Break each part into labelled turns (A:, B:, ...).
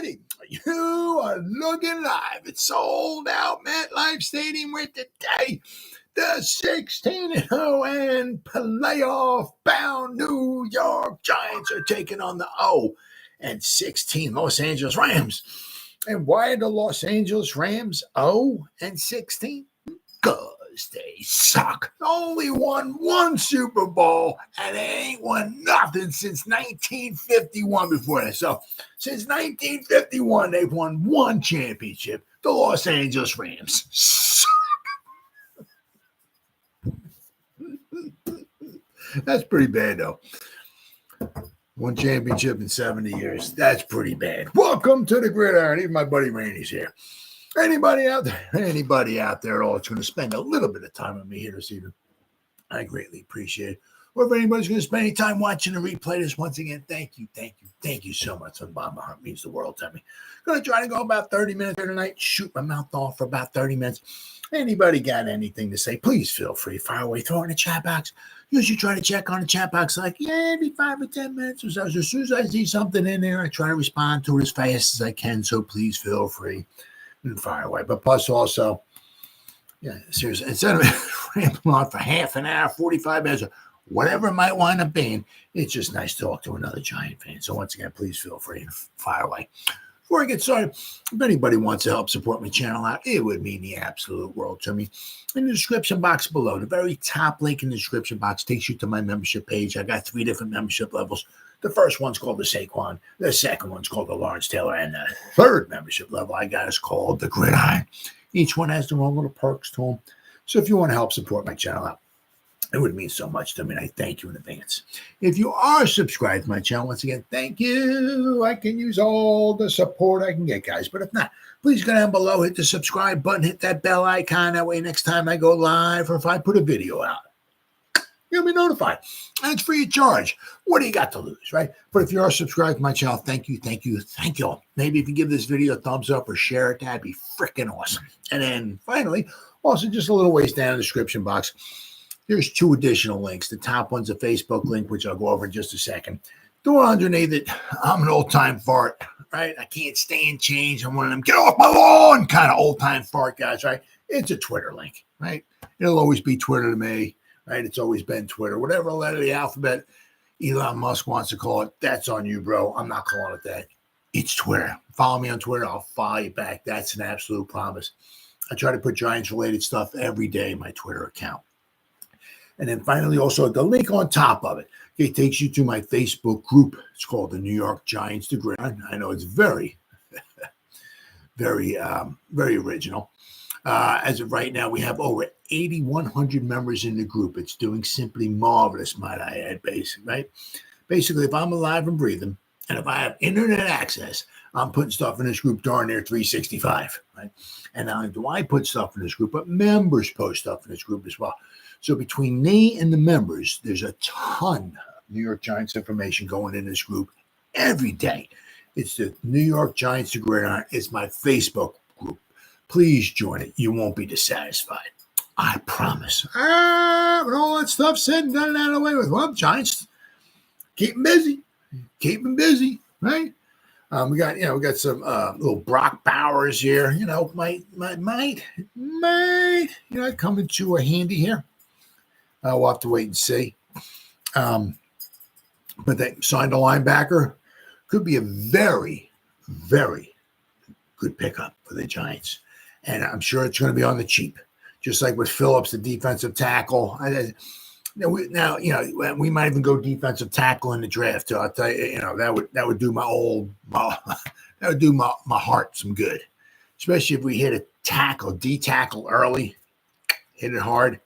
A: everybody. You are looking live. It's sold out MetLife Stadium with today. The 16-0 and playoff-bound New York Giants are taking on the 0-16 Los Angeles Rams. And why are the Los Angeles Rams 0-16? Because they suck. Only won one Super Bowl, and they ain't won nothing since 1951 before that. So since 1951, they've won one championship. The Los Angeles Rams suck. That's pretty bad, though. One championship in 70 years. That's pretty bad. Welcome to the Gridiron. Even my buddy Randy's here. Anybody out there at all that's going to spend a little bit of time with me here this evening, I greatly appreciate it. Or if anybody's going to spend any time watching the replay this, once again, thank you so much. From the bottom of my heart, means the world to me. Going to try to go about 30 minutes here tonight, shoot my mouth off for about 30 minutes. Anybody got anything to say, please feel free. Fire away, throw it in the chat box. Usually try to check on the chat box like, every 5 or 10 minutes or so. As soon as I see something in there, I try to respond to it as fast as I can, so please feel free and fire away. But plus also, seriously, instead of rambling on for half an hour, 45 minutes, or whatever it might wind up being, it's just nice to talk to another Giant fan. So once again, please feel free and fire away. Before I get started, if anybody wants to help support my channel out, it would mean the absolute world to me. In the description box below, the very top link in the description box takes you to my membership page. I got 3 different membership levels. The first one's called the Saquon. The second one's called the Lawrence Taylor. And the third membership level I got is called the Gridiron. Each one has their own little perks to them. So if you want to help support my channel out, it would mean so much to me, and I thank you in advance. If you are subscribed to my channel, once again, thank you. I can use all the support I can get, guys. But if not, please go down below, hit the subscribe button, hit that bell icon. That way, next time I go live or if I put a video out, you'll be notified. And it's free of charge. What do you got to lose, right? But if you are subscribed to my channel, thank you. Maybe if you give this video a thumbs up or share it, that'd be freaking awesome. And then finally, also just a little ways down in the description box, there's 2 additional links. The top one's a Facebook link, which I'll go over in just a second. The one underneath it, I'm an old-time fart, right? I can't stand change. I'm one of them get off my lawn kind of old-time fart guys, right? It's a Twitter link, right? It'll always be Twitter to me, right? It's always been Twitter. Whatever letter of the alphabet Elon Musk wants to call it, that's on you, bro. I'm not calling it that. It's Twitter. Follow me on Twitter. I'll follow you back. That's an absolute promise. I try to put Giants-related stuff every day in my Twitter account. And then finally, also the link on top of it, it takes you to my Facebook group. It's called the New York Giants, the Gridiron. I know it's very, very original. As of right now, we have over 8,100 members in the group. It's doing simply marvelous, might I add, right? Basically, if I'm alive and breathing, and if I have internet access, I'm putting stuff in this group darn near 365, right? And not only do I put stuff in this group, but members post stuff in this group as well. So between me and the members, there's a ton of New York Giants information going in this group every day. It's the New York Giants to Gridiron. It's my Facebook group. Please join it. You won't be dissatisfied. I promise. With all that stuff said and done and out of the way with, well, Giants, keep them busy. Keep them busy, right? We got some little Brock Bowers here. Might come into a handy here. We'll have to wait and see. But they signed a linebacker. Could be a very, very good pickup for the Giants. And I'm sure it's going to be on the cheap. Just like with Phillips, the defensive tackle. We might even go defensive tackle in the draft too. I'll tell you, that would do my heart some good. Especially if we hit a D-tackle early, hit it hard,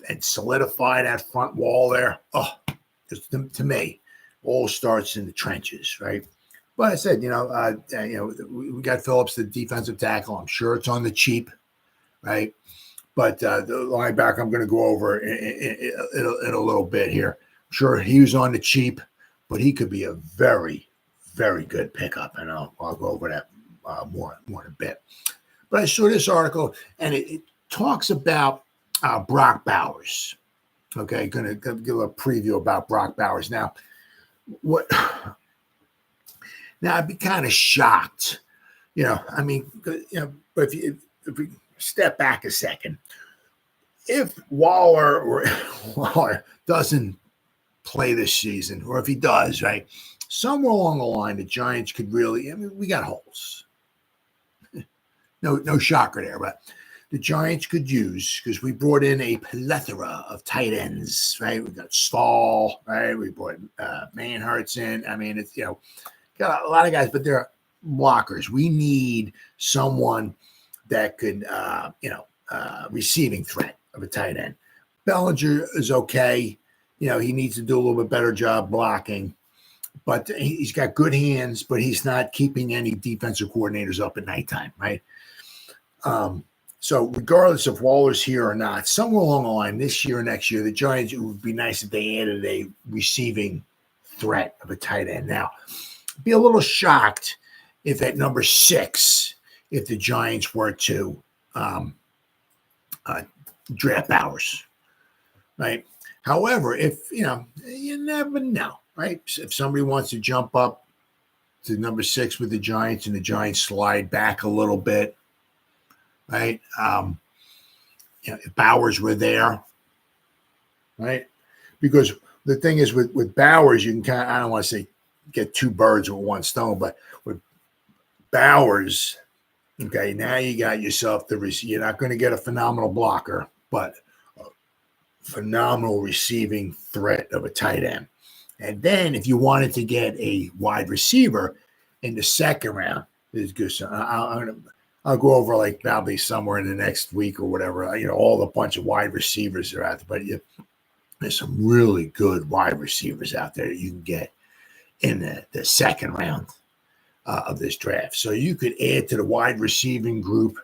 A: and solidify that front wall there. To me, all starts in the trenches, right? But I said, we got Phillips, the defensive tackle. I'm sure it's on the cheap, right? But the linebacker I'm going to go over in a little bit here. I'm sure he was on the cheap, but he could be a very, very good pickup, and I'll go over that more in a bit. But I saw this article, and it talks about Brock Bowers. Okay, going to give a preview about Brock Bowers. Now, Now, I'd be kind of shocked, I mean, but if we step back a second, if Waller doesn't play this season, or if he does, right, somewhere along the line, the Giants could really, I mean, we got holes. No shocker there, but the Giants could use, because we brought in a plethora of tight ends, right? We got Stahl, right? We brought Manhurts in. I mean, it's, got a lot of guys, but they're blockers. We need someone that could, receiving threat of a tight end. Bellinger is okay. He needs to do a little bit better job blocking, but he's got good hands, but he's not keeping any defensive coordinators up at nighttime, right? So regardless of Waller's here or not, somewhere along the line this year or next year, the Giants, it would be nice if they added a receiving threat of a tight end. Now, be a little shocked if at number 6, if the Giants were to draft Bowers, right? However, if, you never know, right? If somebody wants to jump up to number 6 with the Giants and the Giants slide back a little bit, right? If Bowers were there, right? Because the thing is with Bowers, you can I don't want to say get 2 birds with 1 stone, but with Bowers, okay, now you got yourself you're not going to get a phenomenal blocker, but a phenomenal receiving threat of a tight end. And then if you wanted to get a wide receiver in the 2nd round, is good. So I'll go over like probably somewhere in the next week or whatever, all the bunch of wide receivers are out there, but there's some really good wide receivers out there that you can get in the 2nd round of this draft. So you could add to the wide receiving group,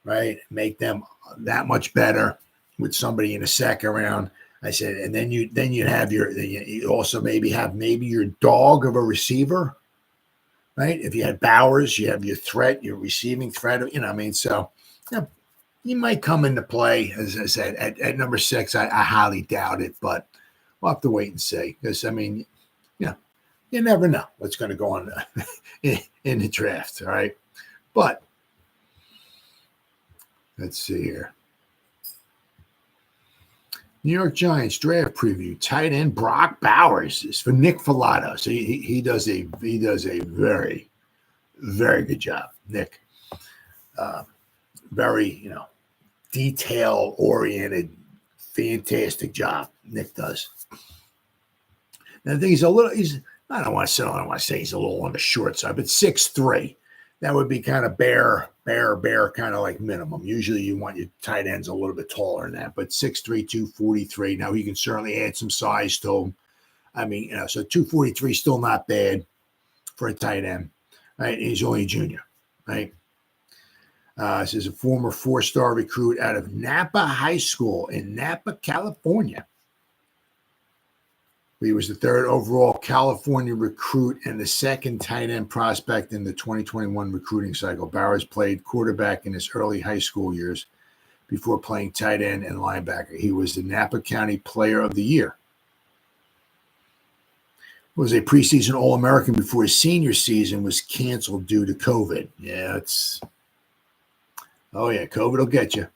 A: right? Make them that much better with somebody in the 2nd round. I said, and then you have you also maybe your dog of a receiver, right? If you had Bowers, you have your threat, your receiving threat, so he might come into play, as I said, at number 6. I highly doubt it, but we'll have to wait and see, because, you never know what's going to go on in the draft, all right? But let's see here. New York Giants draft preview. Tight end Brock Bowers is for Nick Filato. So he does a very, very good job. Nick, very detail oriented, fantastic job. Nick does. And I think I don't want to say he's a little on the short side, but 6'3". That would be kind of bare, kind of like minimum. Usually you want your tight ends a little bit taller than that, but 6'3", 243. Now he can certainly add some size to him. I mean, so 243 is still not bad for a tight end, right? He's only a junior, right? This is a former 4-star recruit out of Napa High School in Napa, California. He was the 3rd overall California recruit and the 2nd tight end prospect in the 2021 recruiting cycle. Bowers played quarterback in his early high school years before playing tight end and linebacker. He was the Napa County Player of the Year. Was a preseason All-American before his senior season was canceled due to COVID. Yeah, COVID will get you.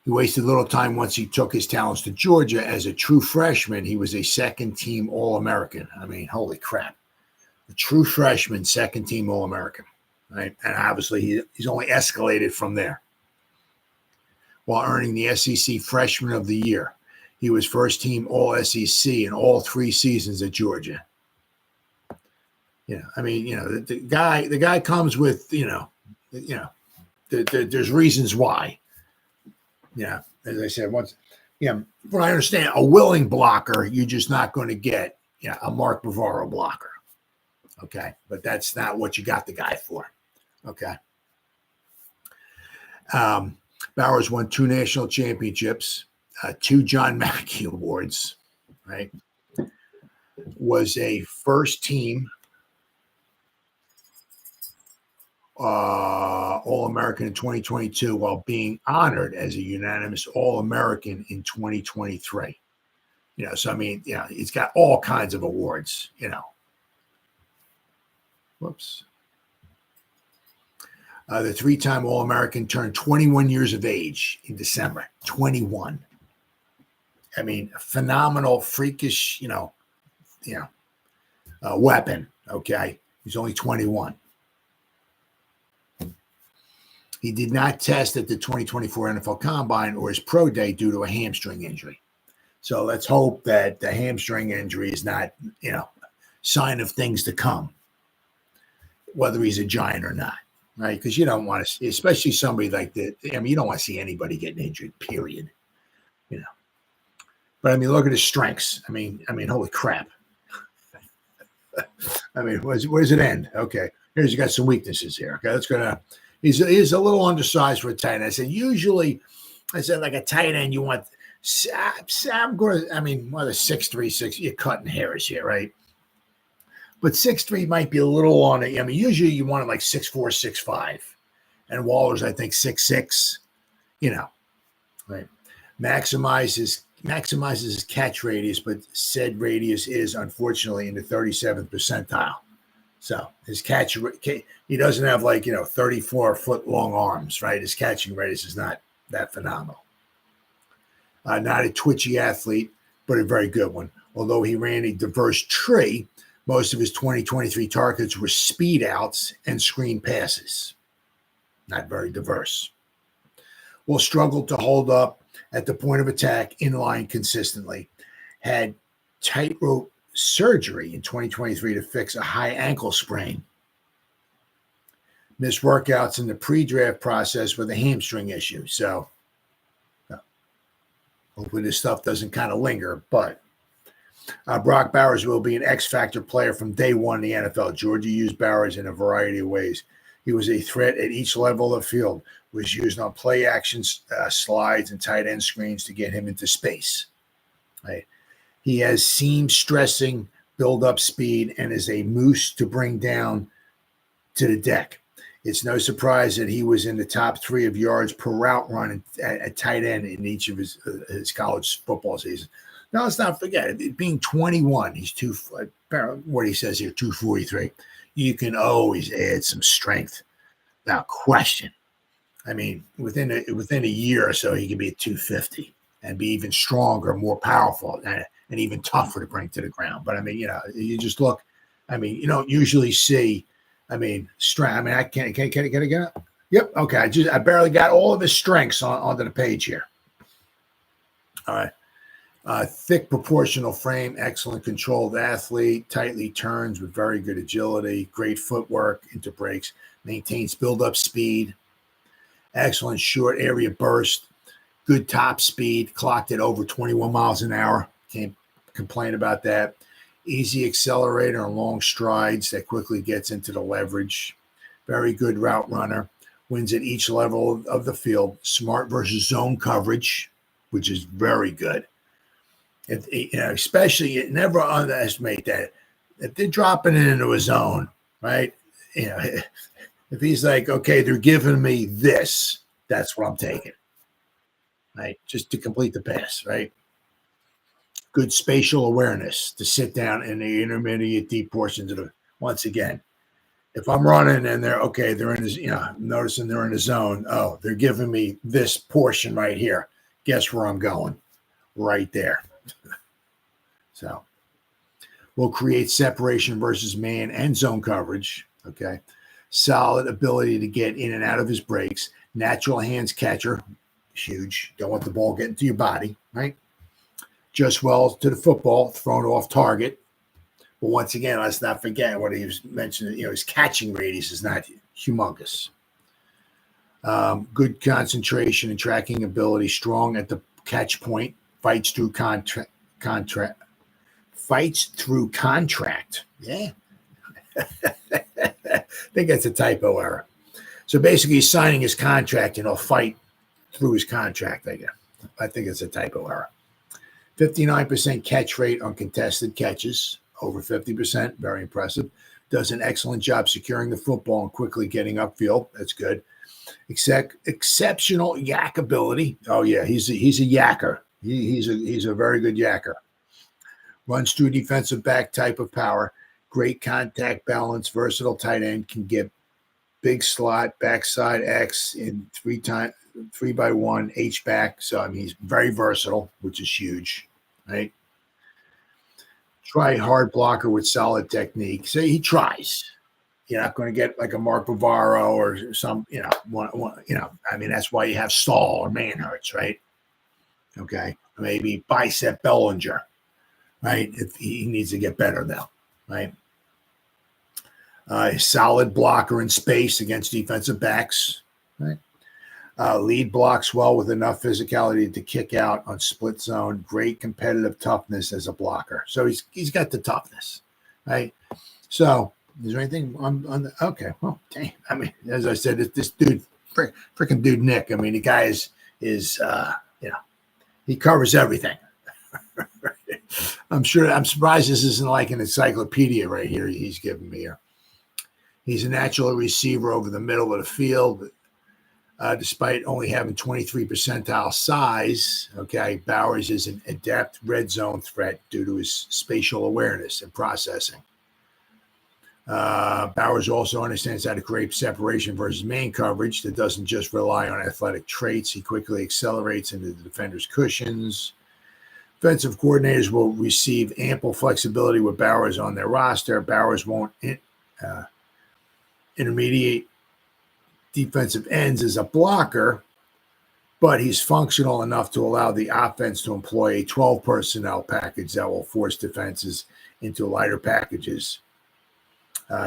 A: He wasted little time once he took his talents to Georgia. As a true freshman, he was a 2nd-team All-American. I mean, holy crap. A true freshman, 2nd-team All-American, right? And obviously, he's only escalated from there. While earning the SEC Freshman of the Year, he was 1st-team All-SEC in all 3 seasons at Georgia. The guy comes with, there's reasons why. Yeah, as I said, what I understand, a willing blocker, you're just not going to get a Mark Bavaro blocker. Okay, but that's not what you got the guy for. Okay. Bowers won 2 national championships, 2 John Mackey awards, right? Was a 1st-team All-American in 2022 while being honored as a unanimous All-American in 2023. So, I mean, he's got all kinds of awards, Whoops. The three-time All-American turned 21 years of age in December. 21. I mean, phenomenal, freakish, weapon. Okay, he's only 21. He did not test at the 2024 NFL Combine or his pro day due to a hamstring injury. So let's hope that the hamstring injury is not, sign of things to come, whether he's a giant or not. Right, because you don't want to see, especially somebody like that. I mean, you don't want to see anybody getting injured. Period. But I mean, look at his strengths. I mean, holy crap. I mean, where does it end? Okay, here's you got some weaknesses here. Okay, let's go to. He's a little undersized for a tight end. I said like a tight end. You want Sam Gore. I mean, what a 6'3", 6. You're cutting hairs here, right? But 6'3" might be a little on it. I mean, usually you want it like 6'4", 6'5", and Waller's I think 6'6". Right? Maximizes his catch radius, but said radius is unfortunately in the 37th percentile. So his catch, he doesn't have 34-foot long arms, right? His catching radius is not that phenomenal. Not a twitchy athlete, but a very good one. Although he ran a diverse tree, most of his 2023 targets were speed outs and screen passes. Not very diverse. Will struggle to hold up at the point of attack in line consistently. Had tightrope surgery in 2023 to fix a high ankle sprain. Missed workouts in the pre-draft process with a hamstring issue. So hopefully this stuff doesn't kind of linger, but Brock Bowers will be an X-factor player from day one in the NFL. Georgia used Bowers in a variety of ways. He was a threat at each level of the field, was used on play actions, slides, and tight end screens to get him into space. Right? He has seam stressing, build-up speed, and is a moose to bring down to the deck. It's no surprise that he was in the top 3 of yards per route run at tight end in each of his college football seasons. Now, let's not forget, being 21, he's what he says here, 243. You can always add some strength without question. I mean, within a year or so, he can be at 250 and be even stronger, more powerful, and even tougher to bring to the ground. But I mean, you just look. I mean, you don't usually see. I mean, strength. I mean, I can't get up. Yep. Okay. I barely got all of his strengths onto the page here. All right. Thick proportional frame, excellent controlled athlete, tightly turns with very good agility, great footwork into breaks, maintains build-up speed, excellent short area burst, good top speed, clocked at over 21 miles an hour. Can't complain about that. Easy accelerator and long strides that quickly gets into the leverage. Very good route runner. Wins at each level of the field. Smart versus zone coverage, which is very good. Especially, never underestimate that. If they're dropping it into a zone, right? If he's like, okay, they're giving me this, that's what I'm taking, right? Just to complete the pass, right? Good spatial awareness to sit down in the intermediate deep portions of the. Once again, if I'm running and they're in this, noticing they're in the zone. Oh, they're giving me this portion right here. Guess where I'm going? Right there. So will create separation versus man and zone coverage. Okay. Solid ability to get in and out of his breaks. Natural hands catcher. Huge. Don't want the ball getting to your body, right? Just well to the football, thrown off target. But once again, let's not forget what he was mentioning. His catching radius is not humongous. Good concentration and tracking ability. Strong at the catch point. Fights through contract. Yeah. I think that's a typo error. So basically, he's signing his contract and he'll fight through his contract, I guess. I think it's a typo error. 59% catch rate on contested catches, over 50%, very impressive. Does an excellent job securing the football and quickly getting upfield. That's good. Exceptional yak ability. Oh yeah, he's a yacker. He's a very good yacker. Runs through defensive back type of power. great contact balance, versatile tight end, can get big slot, backside X in 3x1 H back. So I mean, he's very versatile, which is huge, right? Try hard blocker with solid technique. So he tries. You're not going to get like a Mark Bavaro or some, I mean, that's why you have Stahl or Manhurts, right? Okay. Maybe Bicep Bellinger, right? If he needs to get better now, right? Solid blocker in space against defensive backs, right? Lead blocks well with enough physicality to kick out on split zone. Great competitive toughness as a blocker. So he's got the toughness, right? So is there anything on the okay? Well, dang. I mean, as I said, this dude, freaking dude Nick. I mean, the guy is he covers everything. I'm surprised this isn't like an encyclopedia right here he's giving me here. He's a natural receiver over the middle of the field, despite only having 23 percentile size. Okay, Bowers is an adept red zone threat due to his spatial awareness and processing. Bowers also understands how to create separation versus man coverage that doesn't just rely on athletic traits. He quickly accelerates into the defender's cushions. Defensive coordinators will receive ample flexibility with Bowers on their roster. Bowers won't intermediate defensive ends as a blocker, but he's functional enough to allow the offense to employ a 12 personnel package that will force defenses into lighter packages.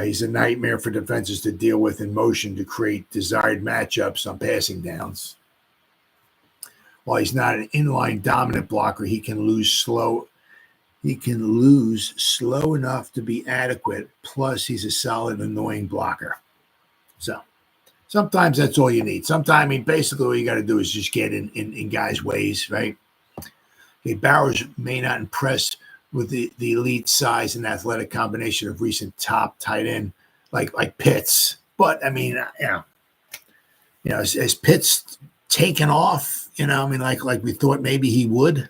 A: He's a nightmare for defenses to deal with in motion to create desired matchups on passing downs. While he's not an inline dominant blocker, he can lose slow enough to be adequate. Plus, he's a solid, annoying blocker. So sometimes that's all you need. Sometimes, I mean, basically what you got to do is just get in guys' ways, right? Okay, Bowers may not impress with the elite size and athletic combination of recent top tight end like Pitts. But I mean, as Pitts taken off, I mean, like we thought maybe he would.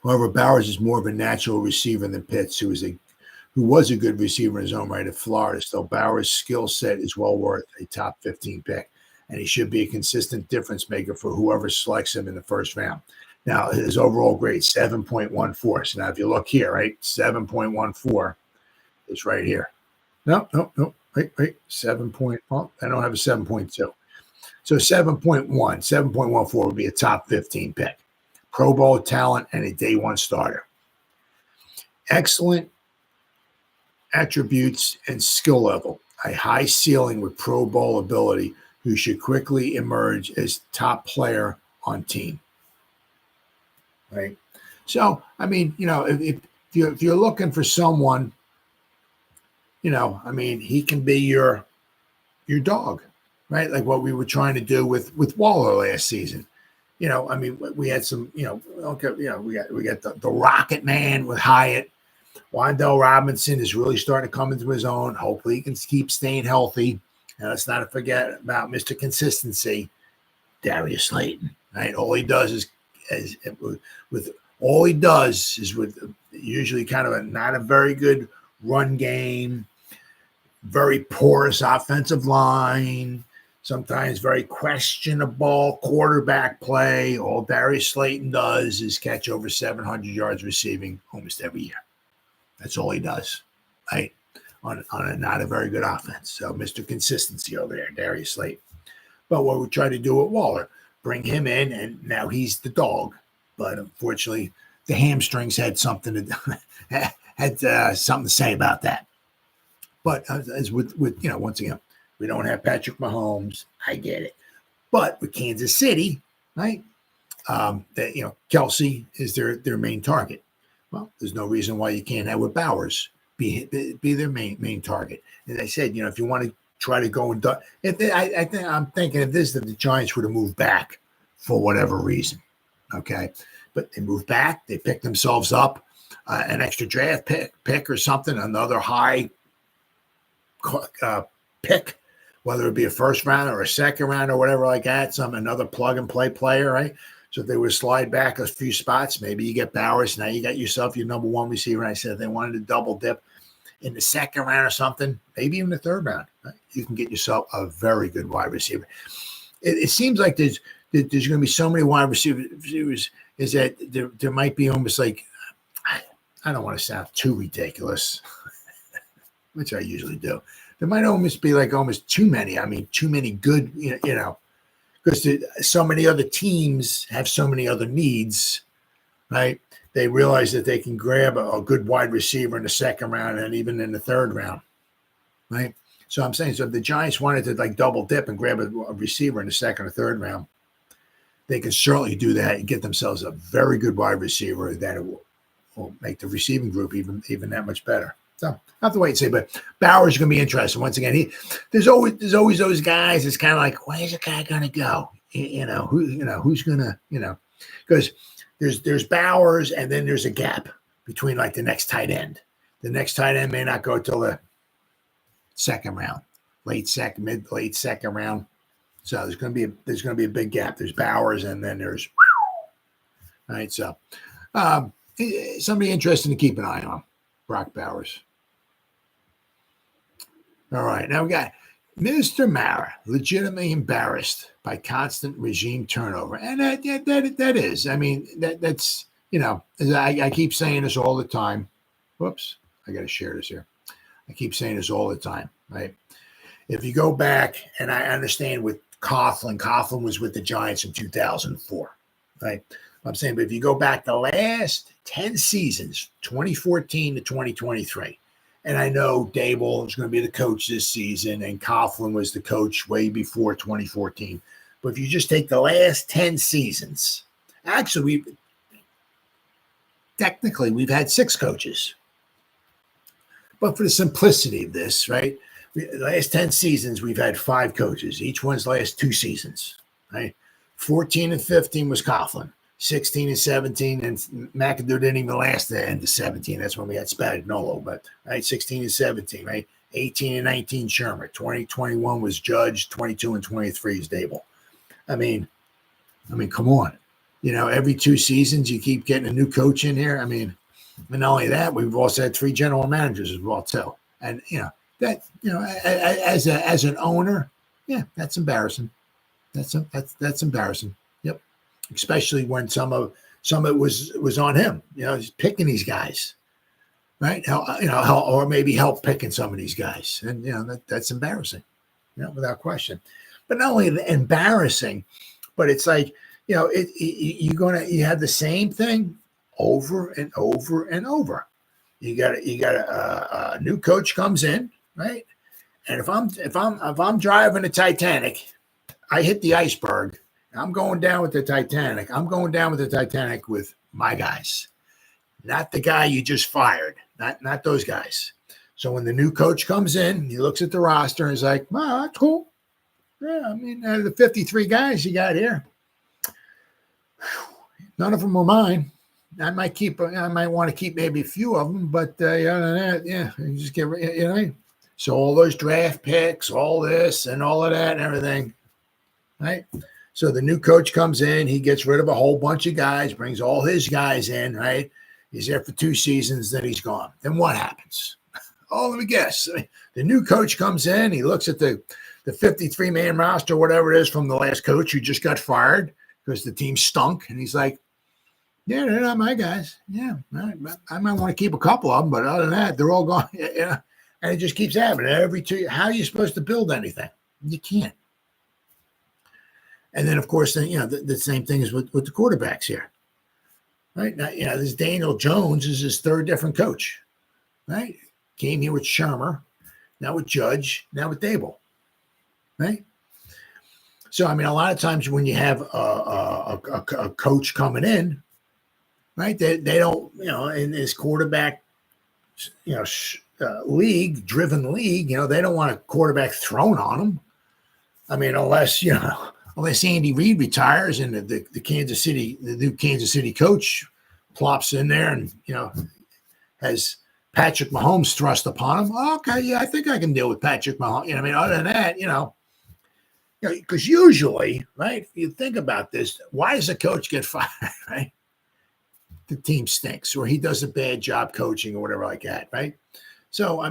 A: However, Bowers is more of a natural receiver than Pitts, who was a good receiver in his own right at Florida. So Bowers' skill set is well worth a top 15 pick, and he should be a consistent difference maker for whoever selects him in the first round. Now, his overall grade, 7.14. So now if you look here, right, 7.14 is right here. No. Wait. 7 point, well, I don't have a 7.2. So 7.14 would be a top 15 pick. Pro Bowl talent and a day one starter. Excellent attributes and skill level. A high ceiling with Pro Bowl ability who should quickly emerge as top player on team. Right. So, I mean, if you're looking for someone, I mean, he can be your dog, right? Like what we were trying to do with Waller last season. I mean, we had some, we got the Rocket Man with Hyatt. Wan'Dale Robinson is really starting to come into his own. Hopefully he can keep staying healthy. And let's not forget about Mr. Consistency, Darius Slayton, right? All he does is with usually kind of not a very good run game, very porous offensive line, sometimes very questionable quarterback play. All Darius Slayton does is catch over 700 yards receiving almost every year. That's all he does, right? On a not a very good offense. So Mr. Consistency over there, Darius Slayton. But what we try to do with Waller, bring him in, and now he's the dog. But unfortunately, the hamstrings had something to say about that. But as with once again, we don't have Patrick Mahomes. I get it. But with Kansas City, right? Kelsey is their main target. Well, there's no reason why you can't have with Bowers be their main target. As I said, if you want to try to go and do, I'm thinking if the Giants were to move back for whatever reason, okay, but they moved back, they picked themselves up an extra draft pick or something, another high pick, whether it be a first round or a second round or whatever like that, another plug and play player, right? So if they would slide back a few spots, maybe you get Bowers. Now you got yourself your number one receiver. And I said if they wanted to double dip in the second round or something, maybe even the third round, right? You can get yourself a very good wide receiver. It seems like there's going to be so many wide receivers is that there might be almost like, I don't want to sound too ridiculous, which I usually do. There might almost be like almost too many. I mean, too many good, because so many other teams have so many other needs, right? They realize that they can grab a good wide receiver in the second round and even in the third round, right? So I'm saying, so if the Giants wanted to like double dip and grab a receiver in the second or third round, they can certainly do that and get themselves a very good wide receiver that will make the receiving group even that much better. So I have to wait and see. But Bowers is going to be interesting. Once again, there's always those guys. It's kind of like, where's the guy going to go? Who's going to, because there's Bowers and then there's a gap between like the next tight end. The next tight end may not go till the second round, late second round. So there's going to be a big gap. There's Bowers and then there's, all right. So somebody interesting to keep an eye on, Brock Bowers. All right. Now we got Mr. Mara, legitimately embarrassed by constant regime turnover. And that is, I mean, that's, I keep saying this all the time. Whoops. I got to share this here. I keep saying this all the time, right? If you go back, and I understand with Coughlin was with the Giants in 2004, right? I'm saying, but if you go back the last 10 seasons, 2014 to 2023, and I know Dable is going to be the coach this season, and Coughlin was the coach way before 2014. But if you just take the last 10 seasons, actually, we've had 6 coaches. But for the simplicity of this, right? The last 10 seasons, we've had 5 coaches. Each one's last 2 seasons, right? 14 and 15 was Coughlin. 16 and 17, and McAdoo didn't even last the end of 17. That's when we had Spagnuolo, but right, 16 and 17, right? 18 and 19, Shermer. 2021 was Judge. 22 and 23 is Dable. I mean, come on. Every 2 seasons, you keep getting a new coach in here. I mean, and not only that, we've also had 3 general managers as well, too. And, as an owner, yeah, that's embarrassing. That's embarrassing. Yep. Especially when some of it was on him. He's picking these guys, right? Or maybe help picking some of these guys, and that's embarrassing, without question. But not only embarrassing, but it's like you have the same thing over and over and over. You got a new coach comes in, right? And if I'm driving a Titanic, I hit the iceberg. I'm going down with the Titanic. I'm going down with the Titanic with my guys, not the guy you just fired, not those guys. So when the new coach comes in, he looks at the roster and is like, "Wow, that's cool. Yeah, I mean, the 53 guys you got here, none of them were mine. I might want to keep maybe a few of them, but other than that, yeah, you just get So all those draft picks, all this and all of that and everything, right?" So the new coach comes in, he gets rid of a whole bunch of guys, brings all his guys in, right? He's there for 2 seasons, then he's gone. Then what happens? Oh, let me guess. The new coach comes in, he looks at the 53-man roster, whatever it is, from the last coach who just got fired because the team stunk. And he's like, yeah, they're not my guys. Yeah, I might want to keep a couple of them, but other than that, they're all gone. And it just keeps happening every 2 years. How are you supposed to build anything? You can't. And then, of course, the same thing is with the quarterbacks here, right? Now, this Daniel Jones is his 3rd different coach, right? Came here with Shermer, now with Judge, now with Dable, right? So, I mean, a lot of times when you have a coach coming in, right, they don't, in this quarterback, driven league, they don't want a quarterback thrown on them. I mean, unless Andy Reid retires and the new Kansas City coach plops in there and, has Patrick Mahomes thrust upon him. Okay, yeah, I think I can deal with Patrick Mahomes. Other than that, Because usually, right, if you think about this, why does a coach get fired, right? The team stinks or he does a bad job coaching or whatever like that, right? So,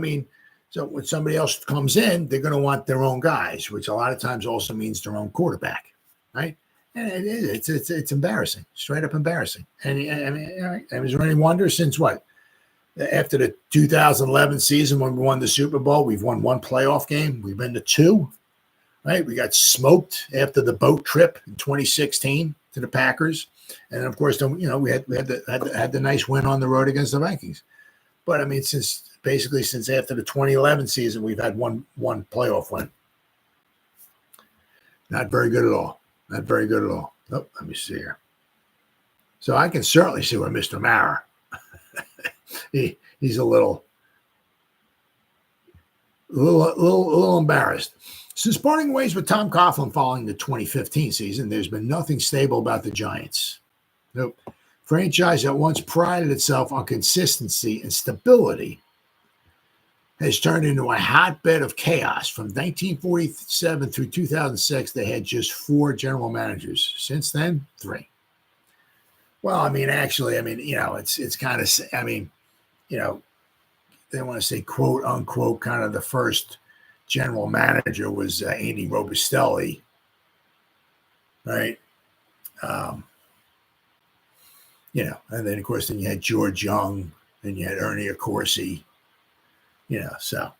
A: so when somebody else comes in, they're going to want their own guys, which a lot of times also means their own quarterback, right? And it's embarrassing, straight up embarrassing. And is there any wonder since what? After the 2011 season when we won the Super Bowl, we've won one playoff game. We've been to two, right? We got smoked after the boat trip in 2016 to the Packers. And then, of course, we had the nice win on the road against the Vikings. But, since after the 2011 season, we've had one playoff win. Not very good at all. Not very good at all. Oh, let me see here. So I can certainly see where Mr. Mara, he's a little embarrassed. Since parting ways with Tom Coughlin following the 2015 season, there's been nothing stable about the Giants. Nope. Franchise that once prided itself on consistency and stability has turned into a hotbed of chaos. From 1947 through 2006, they had just 4 general managers. Since then, 3. Well, it's kind of, they want to say quote unquote, kind of the first general manager was Andy Robustelli, right? And then of course, then you had George Young, and you had Ernie Accorsi, so.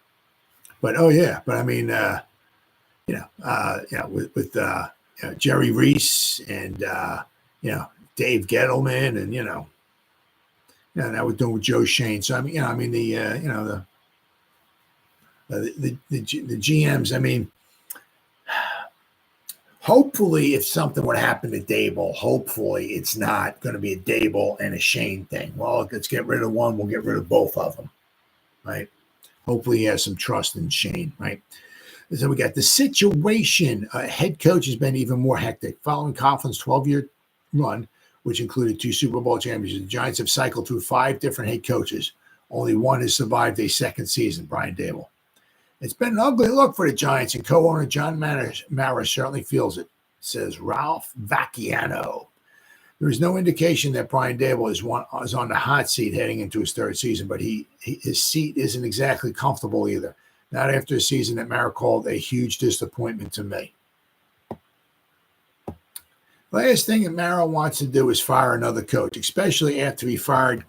A: But with Jerry Reese and Dave Gettleman, and that was doing with Joe Shane. So the GMs. Hopefully, if something would happen to Dable, hopefully it's not going to be a Dable and a Shane thing. Well, let's get rid of one, we'll get rid of both of them, right? Hopefully he has some trust in Shane, right? And so we got the situation. Head coach has been even more hectic. Following Coughlin's 12-year run, which included 2 Super Bowl championships, the Giants have cycled through 5 different head coaches. Only one has survived a second season, Brian Dable. It's been an ugly look for the Giants, and co-owner John Mara certainly feels it, says Ralph Vacchiano. There is no indication that Brian Dable is on the hot seat heading into his 3rd season, but his seat isn't exactly comfortable either. Not after a season that Mara called a huge disappointment to me. Last thing that Mara wants to do is fire another coach, especially after he fired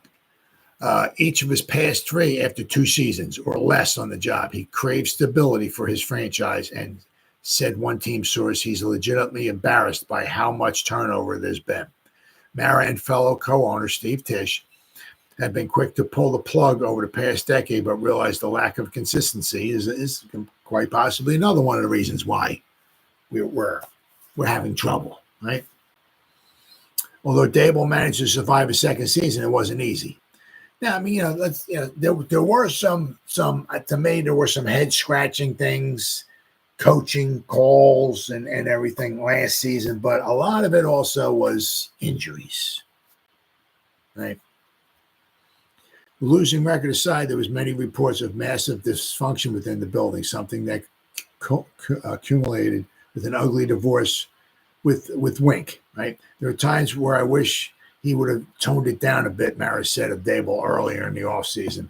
A: each of his past 3 after 2 seasons or less on the job. He craves stability for his franchise, and said one team source he's legitimately embarrassed by how much turnover there's been. Mara and fellow co-owner Steve Tisch have been quick to pull the plug over the past decade, but realized the lack of consistency is quite possibly another one of the reasons why we're having trouble, right? Although Dable managed to survive a second season, it wasn't easy. Now, there were some to me, there were some head scratching things, coaching calls and everything last season, but a lot of it also was injuries, right? The losing record aside, there was many reports of massive dysfunction within the building, something that accumulated with an ugly divorce with Wink, right? There are times where I wish he would have toned it down a bit, Mara said of Dable earlier in the offseason.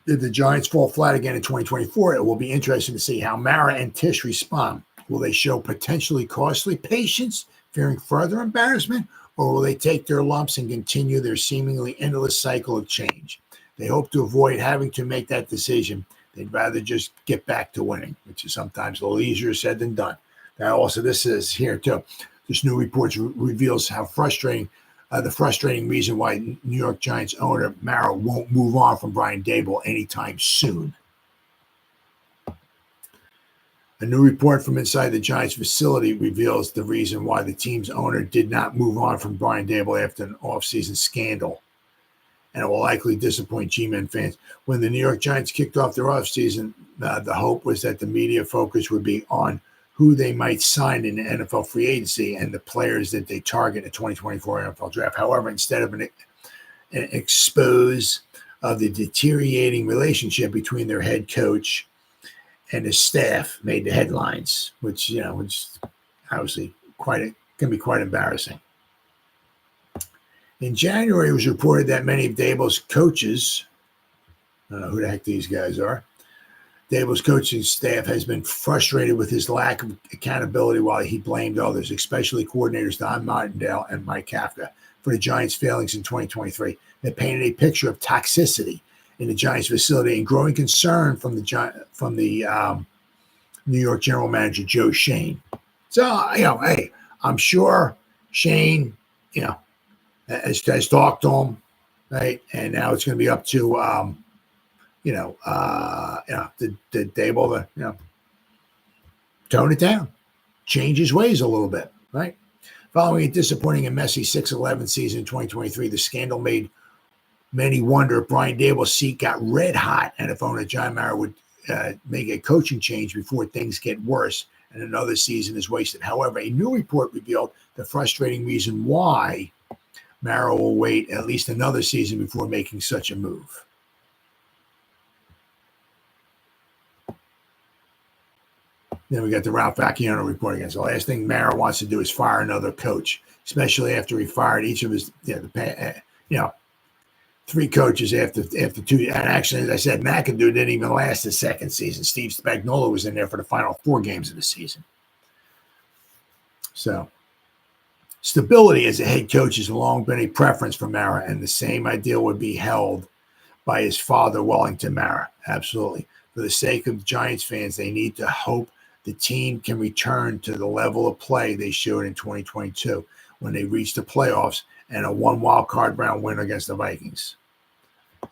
A: If the Giants fall flat again in 2024, it will be interesting to see how Mara and Tisch respond. Will they show potentially costly patience, fearing further embarrassment, or will they take their lumps and continue their seemingly endless cycle of change? They hope to avoid having to make that decision. They'd rather just get back to winning, which is sometimes a little easier said than done. Now, also, this is here too. This new report reveals how frustrating, the frustrating reason why New York Giants owner Mara won't move on from Brian Dable anytime soon. A new report from inside the Giants facility reveals the reason why the team's owner did not move on from Brian Dable after an offseason scandal. And it will likely disappoint G-Men fans. When the New York Giants kicked off their offseason, the hope was that the media focus would be on who they might sign in the NFL free agency and the players that they target in the 2024 NFL draft. However, instead of an expose of the deteriorating relationship between their head coach and his staff made the headlines, which obviously can be quite embarrassing. In January, it was reported that many of Daboll's coaches, I don't know who the heck these guys are, Daboll's coaching staff has been frustrated with his lack of accountability while he blamed others, especially coordinators Don Martindale and Mike Kafka, for the Giants' failings in 2023. They painted a picture of toxicity in the Giants facility and growing concern from the New York general manager, Joe Schoen. So, hey, I'm sure Schoen, has talked to him, right? And now it's going to be up to, the Daboll to, tone it down, change his ways a little bit, right? Following a disappointing and messy 6-11 season in 2023, the scandal made many wonder if Brian Daboll's seat got red hot and if owner John Mara would make a coaching change before things get worse and another season is wasted. However, a new report revealed the frustrating reason why Mara will wait at least another season before making such a move. Then we got the Ralph Vacchiano report again. So the last thing Mara wants to do is fire another coach, especially after he fired each of his, three coaches after two. And actually, as I said, McAdoo didn't even last the second season. Steve Spagnuolo was in there for the final 4 games of the season. So stability as a head coach has long been a preference for Mara, and the same ideal would be held by his father, Wellington Mara. Absolutely. For the sake of Giants fans, they need to hope the team can return to the level of play they showed in 2022 when they reached the playoffs and a 1 wild card round win against the Vikings.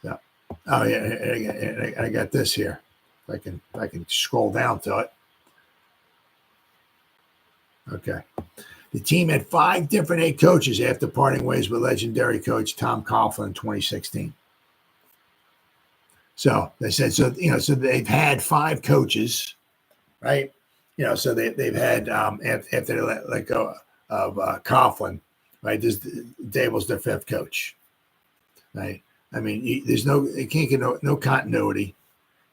A: So, I got this here. I can scroll down to it. Okay. The team had 5 different head coaches after parting ways with legendary coach Tom Coughlin in 2016. So they said, so they've had 5 coaches, right? So they've had, after they let go of Coughlin, right? Daboll's their 5th coach, right? I mean, there's you can't get no continuity,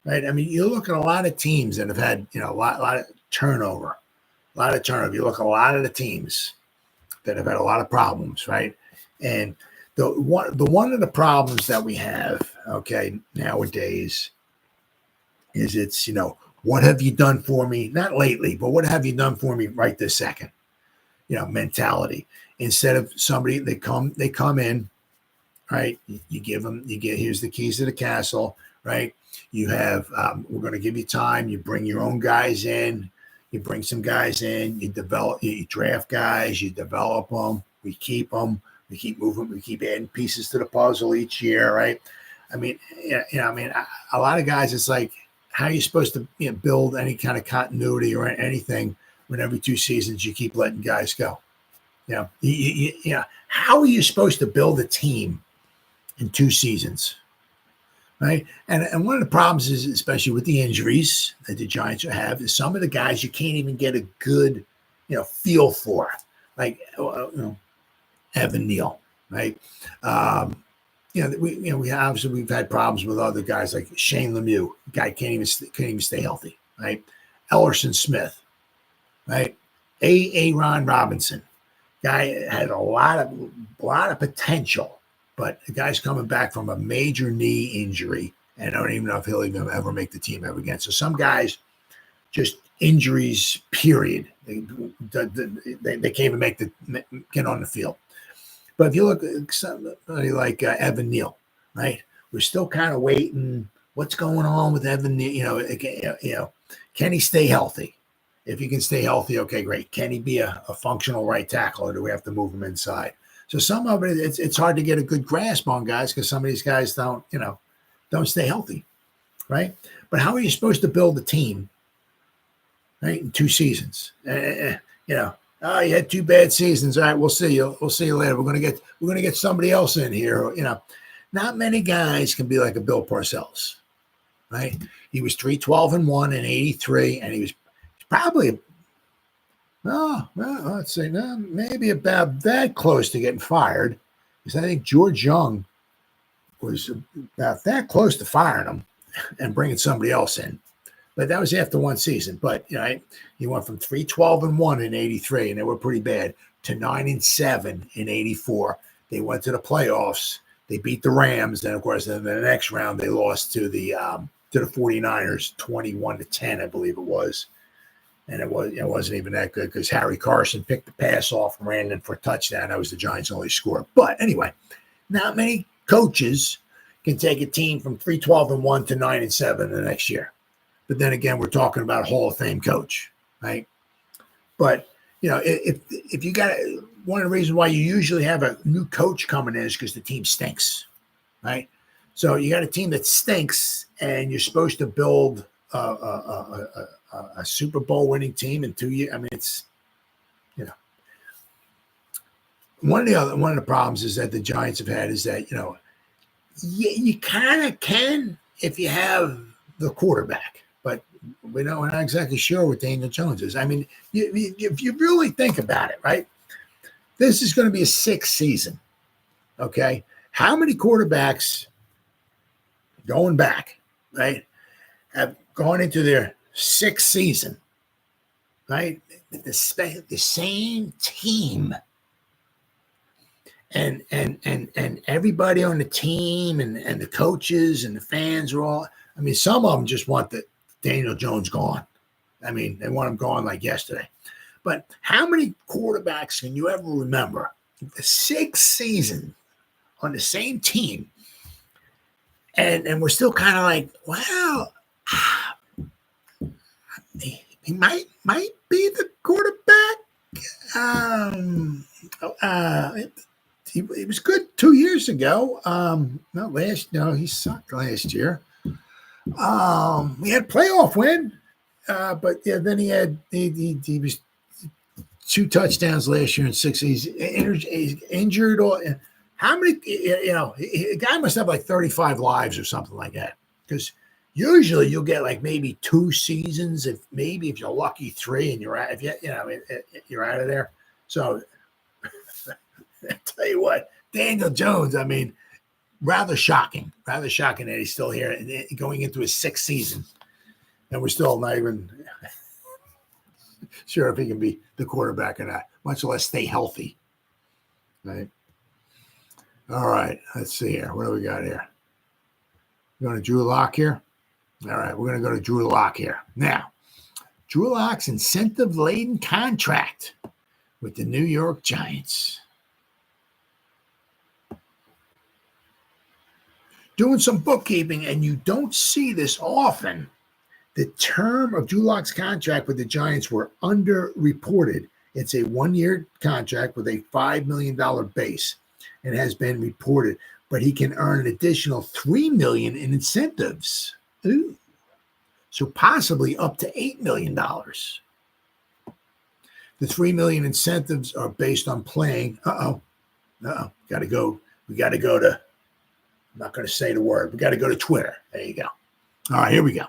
A: right? I mean, you look at a lot of teams that have had, a lot of turnover. A lot of turnover. You look at a lot of the teams that have had a lot of problems, right? And one of the problems that we have, nowadays is it's, what have you done for me? Not lately, but what have you done for me right this second? Mentality. Instead of somebody, they come in, right? Here's the keys to the castle, right? You have, we're going to give you time. You bring your own guys in. You bring some guys in, you draft guys, you develop them, we keep them, we keep moving, we keep adding pieces to the puzzle each year, right? I mean, a lot of guys, it's like, how are you supposed to build any kind of continuity or anything when every 2 seasons you keep letting guys go? How are you supposed to build a team in 2 seasons? Right. And one of the problems is, especially with the injuries that the Giants have, is some of the guys you can't even get a good, feel for, like, Evan Neal. Right. We've had problems with other guys like Shane Lemieux. The guy can't even stay healthy. Right. Ellerson Smith. Right. Aaron Robinson. Guy had a lot of potential. But the guy's coming back from a major knee injury, and I don't even know if he'll even ever make the team ever again. So some guys, just injuries, period. They can't even get on the field. But if you look at somebody like Evan Neal, right? We're still kind of waiting. What's going on with Evan Neal? Can he stay healthy? If he can stay healthy, okay, great. Can he be a functional right tackle, or do we have to move him inside? So some of it, it's hard to get a good grasp on guys because some of these guys don't stay healthy, right? But how are you supposed to build a team, right, in 2 seasons? You had 2 bad seasons. All right, we'll see you. We'll see you later. We're gonna get somebody else in here. Not many guys can be like a Bill Parcells, right? He was 3-12-1 in '83, and he was probably. Let's see. Maybe about that close to getting fired, because I think George Young was about that close to firing him and bringing somebody else in. But that was after one season. But he went from 3-12-1 in '83, and they were pretty bad, to 9-7 in '84. They went to the playoffs. They beat the Rams, and of course, in the next round they lost to the 49ers, 21-10, I believe it was. And it wasn't even that good because Harry Carson picked the pass off and ran in for a touchdown. That was the Giants' only score. But anyway, not many coaches can take a team from 3-12-1 to 9-7 the next year. But then again, we're talking about a Hall of Fame coach, right? But if you got one of the reasons why you usually have a new coach coming in is because the team stinks, right? So you got a team that stinks, and you're supposed to build a Super Bowl winning team in 2 years. I mean, it's one of the problems is that the Giants have had is that you kind of can if you have the quarterback. But we're not exactly sure what Daniel Jones is. I mean, if you really think about it, right? This is going to be a sixth season, okay? How many quarterbacks going back, right, have gone into their sixth season, right? The same team. And everybody on the team and the coaches and the fans are all, I mean, some of them just want the Daniel Jones gone. I mean, they want him gone like yesterday. But how many quarterbacks can you ever remember the sixth season on the same team? And we're still kind of like, well, he might be the quarterback. He was good 2 years ago. He sucked last year. We had playoff win, but then he was 2 touchdowns last year in 6. He's injured. How many? A guy must have like 35 lives or something like that. Because usually you'll get like maybe 2 seasons, if you're lucky 3, and you're out. You're out of there. So I tell you what, Daniel Jones. I mean, rather shocking that he's still here and going into his 6th season, and we're still not even sure if he can be the quarterback or not, much less stay healthy. Right. All right. Let's see here. What do we got here? We're going to Drew Lock here. All right. We're going to go to Drew Lock here. Now, Drew Lock's incentive-laden contract with the New York Giants. Doing some bookkeeping, and you don't see this often. The term of Drew Lock's contract with the Giants were underreported. It's a 1-year contract with a $5 million base and has been reported, but he can earn an additional $3 million in incentives. Ooh. So possibly up to $8 million. The $3 million incentives are based on playing. We got to go to, I'm not going to say the word. We got to go to Twitter. There you go. All right, here we go.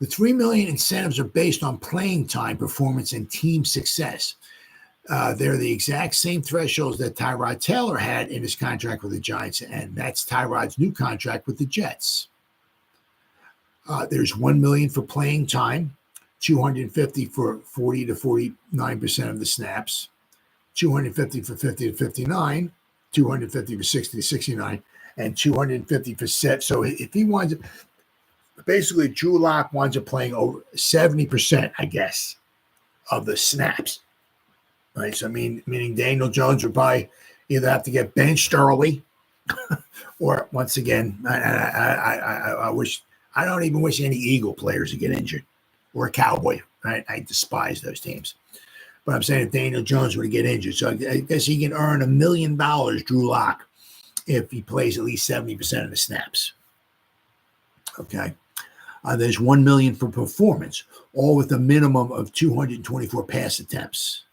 A: The $3 million incentives are based on playing time, performance, and team success. They're the exact same thresholds that Tyrod Taylor had in his contract with the Giants, and that's Tyrod's new contract with the Jets. There's $1 million for playing time, $250 for 40 to 49% of the snaps, $250 for 50 to 59, $250 for 60 to 69, and $250 for set. So if he winds up, basically Drew Lock winds up playing over 70%, I guess, of the snaps. Right. So meaning Daniel Jones would probably either have to get benched early, or once again, I don't even wish any Eagle players to get injured, or a Cowboy. Right. I despise those teams. But I'm saying if Daniel Jones were to get injured, so I guess he can earn $1 million, Drew Lock, if he plays at least 70% of the snaps. Okay. There's $1 million for performance, all with a minimum of 224 pass attempts.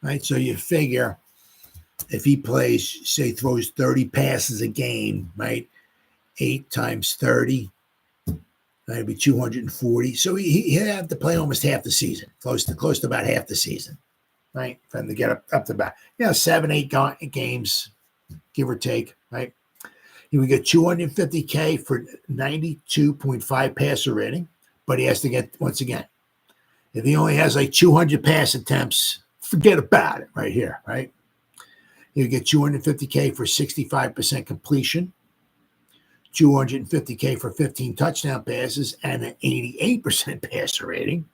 A: Right. So you figure if he plays, say, throws 30 passes a game, right? 8 times 30, that'd be 240. So he'd have to play almost half the season, close to about half the season, right? For him to get up to about 7-8 games, give or take, right? He would get $250K for 92.5 passer rating, but he has to get, once again, if he only has like 200 pass attempts, forget about it right here, right? He would get $250K for 65% completion, $250K for 15 touchdown passes and an 88% passer rating,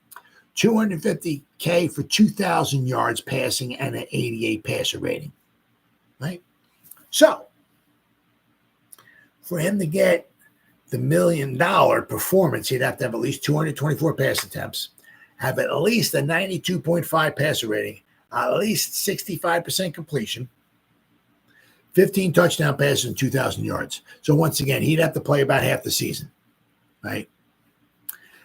A: $250K for 2,000 yards passing and an 88 passer rating, right? So, for him to get the $1 million performance, he'd have to have at least 224 pass attempts, have at least a 92.5 passer rating, at least 65% completion, 15 touchdown passes and 2,000 yards. So once again, he'd have to play about half the season, right?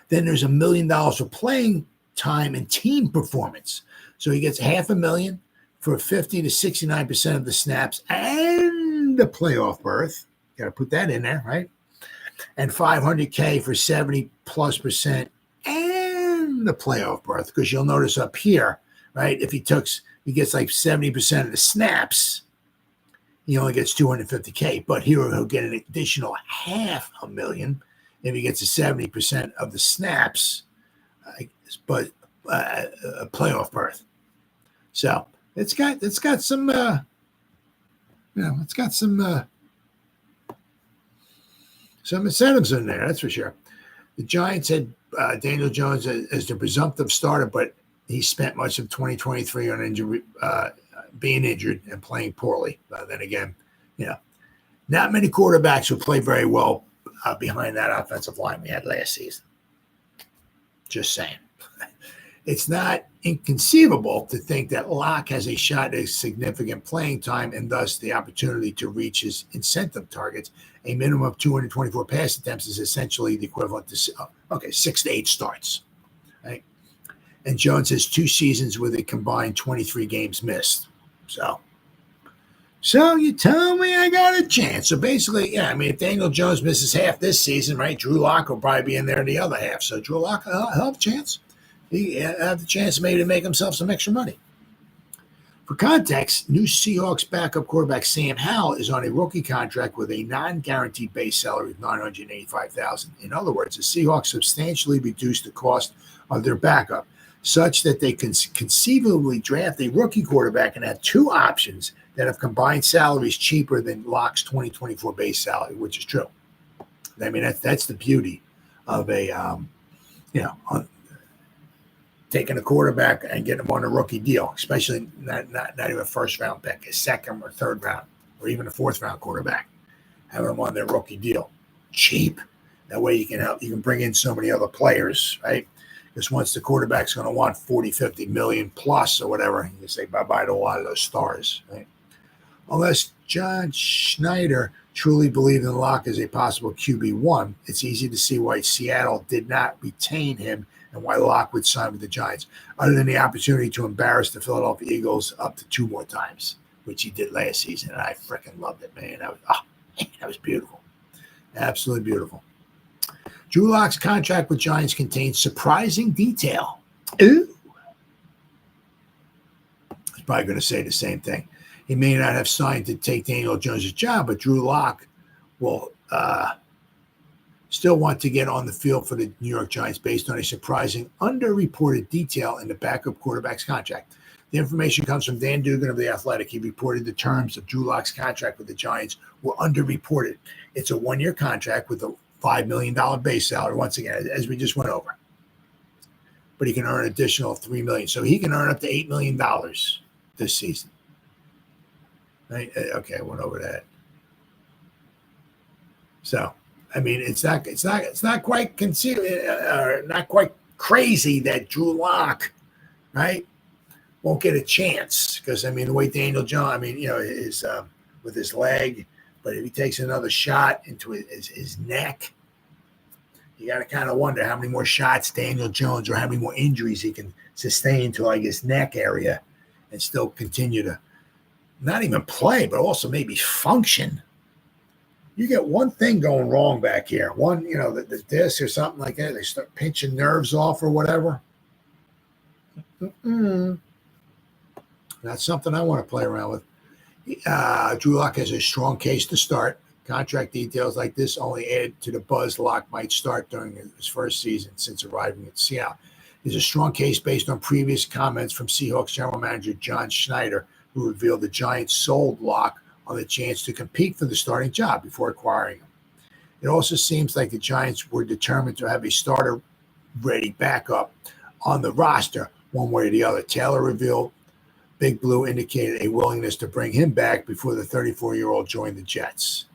A: Then there's $1 million for playing time and team performance. So he gets $500,000 for 50 to 69% of the snaps and the playoff berth. Got to put that in there, right? And $500K for 70+% and the playoff berth. Because you'll notice up here, right? If he gets like 70% of the snaps, he only gets $250K. But here he'll get an additional $500,000 if he gets a 70% of the snaps, but a playoff berth. So it's got some some incentives in there, that's for sure. The Giants had Daniel Jones as the presumptive starter, but he spent much of 2023 on injury, being injured and playing poorly. Then again, not many quarterbacks who play very well behind that offensive line we had last season. Just saying. It's not inconceivable to think that Locke has a shot at significant playing time and thus the opportunity to reach his incentive targets. A minimum of 224 pass attempts is essentially the equivalent to 6 to 8 starts. Right? And Jones has 2 seasons with a combined 23 games missed. So you tell me I got a chance. So basically, if Daniel Jones misses half this season, right, Drew Lock will probably be in there in the other half. So Drew Lock will have a chance. He have the chance maybe to make himself some extra money. For context, new Seahawks backup quarterback Sam Howell is on a rookie contract with a non-guaranteed base salary of $985,000. In other words, the Seahawks substantially reduced the cost of their backup, such that they can conceivably draft a rookie quarterback and have 2 options that have combined salaries cheaper than Locke's 2024 base salary, which is true. I mean, that's the beauty of taking a quarterback and getting him on a rookie deal, especially not even a first-round pick, a second or third round, or even a fourth-round quarterback. Having him on their rookie deal. Cheap. That way you can bring in so many other players, right? Because once the quarterback's going to want 40, 50 million plus or whatever, you can say bye-bye to a lot of those stars, right? Unless John Schneider truly believed in Locke as a possible QB1, it's easy to see why Seattle did not retain him and why Locke would sign with the Giants, other than the opportunity to embarrass the Philadelphia Eagles up to 2 more times, which he did last season, and I freaking loved it, man. That was beautiful. Absolutely beautiful. Drew Lock's contract with Giants contains surprising detail. Ooh. He's probably going to say the same thing. He may not have signed to take Daniel Jones' job, but Drew Lock will still want to get on the field for the New York Giants based on a surprising underreported detail in the backup quarterback's contract. The information comes from Dan Dugan of The Athletic. He reported the terms of Drew Lock's contract with the Giants were underreported. It's a 1-year contract with a $5 million base salary, once again, as we just went over. But he can earn an additional $3 million. So he can earn up to $8 million this season. Right? Okay, I went over that. So, I mean, it's not quite not quite crazy that Drew Lock, right, won't get a chance because the way Daniel Jones, is with his leg, but if he takes another shot into his neck, you got to kind of wonder how many more shots Daniel Jones or how many more injuries he can sustain to his neck area and still continue to not even play, but also maybe function. You get one thing going wrong back here. One, the disc or something like that. They start pinching nerves off or whatever. That's something I want to play around with. Drew Lock has a strong case to start. Contract details like this only add to the buzz Locke might start during his first season since arriving at Seattle. There's a strong case based on previous comments from Seahawks general manager John Schneider, who revealed the Giants sold Locke on the chance to compete for the starting job before acquiring him. It also seems like the Giants were determined to have a starter-ready backup on the roster one way or the other. Taylor revealed Big Blue indicated a willingness to bring him back before the 34-year-old joined the Jets.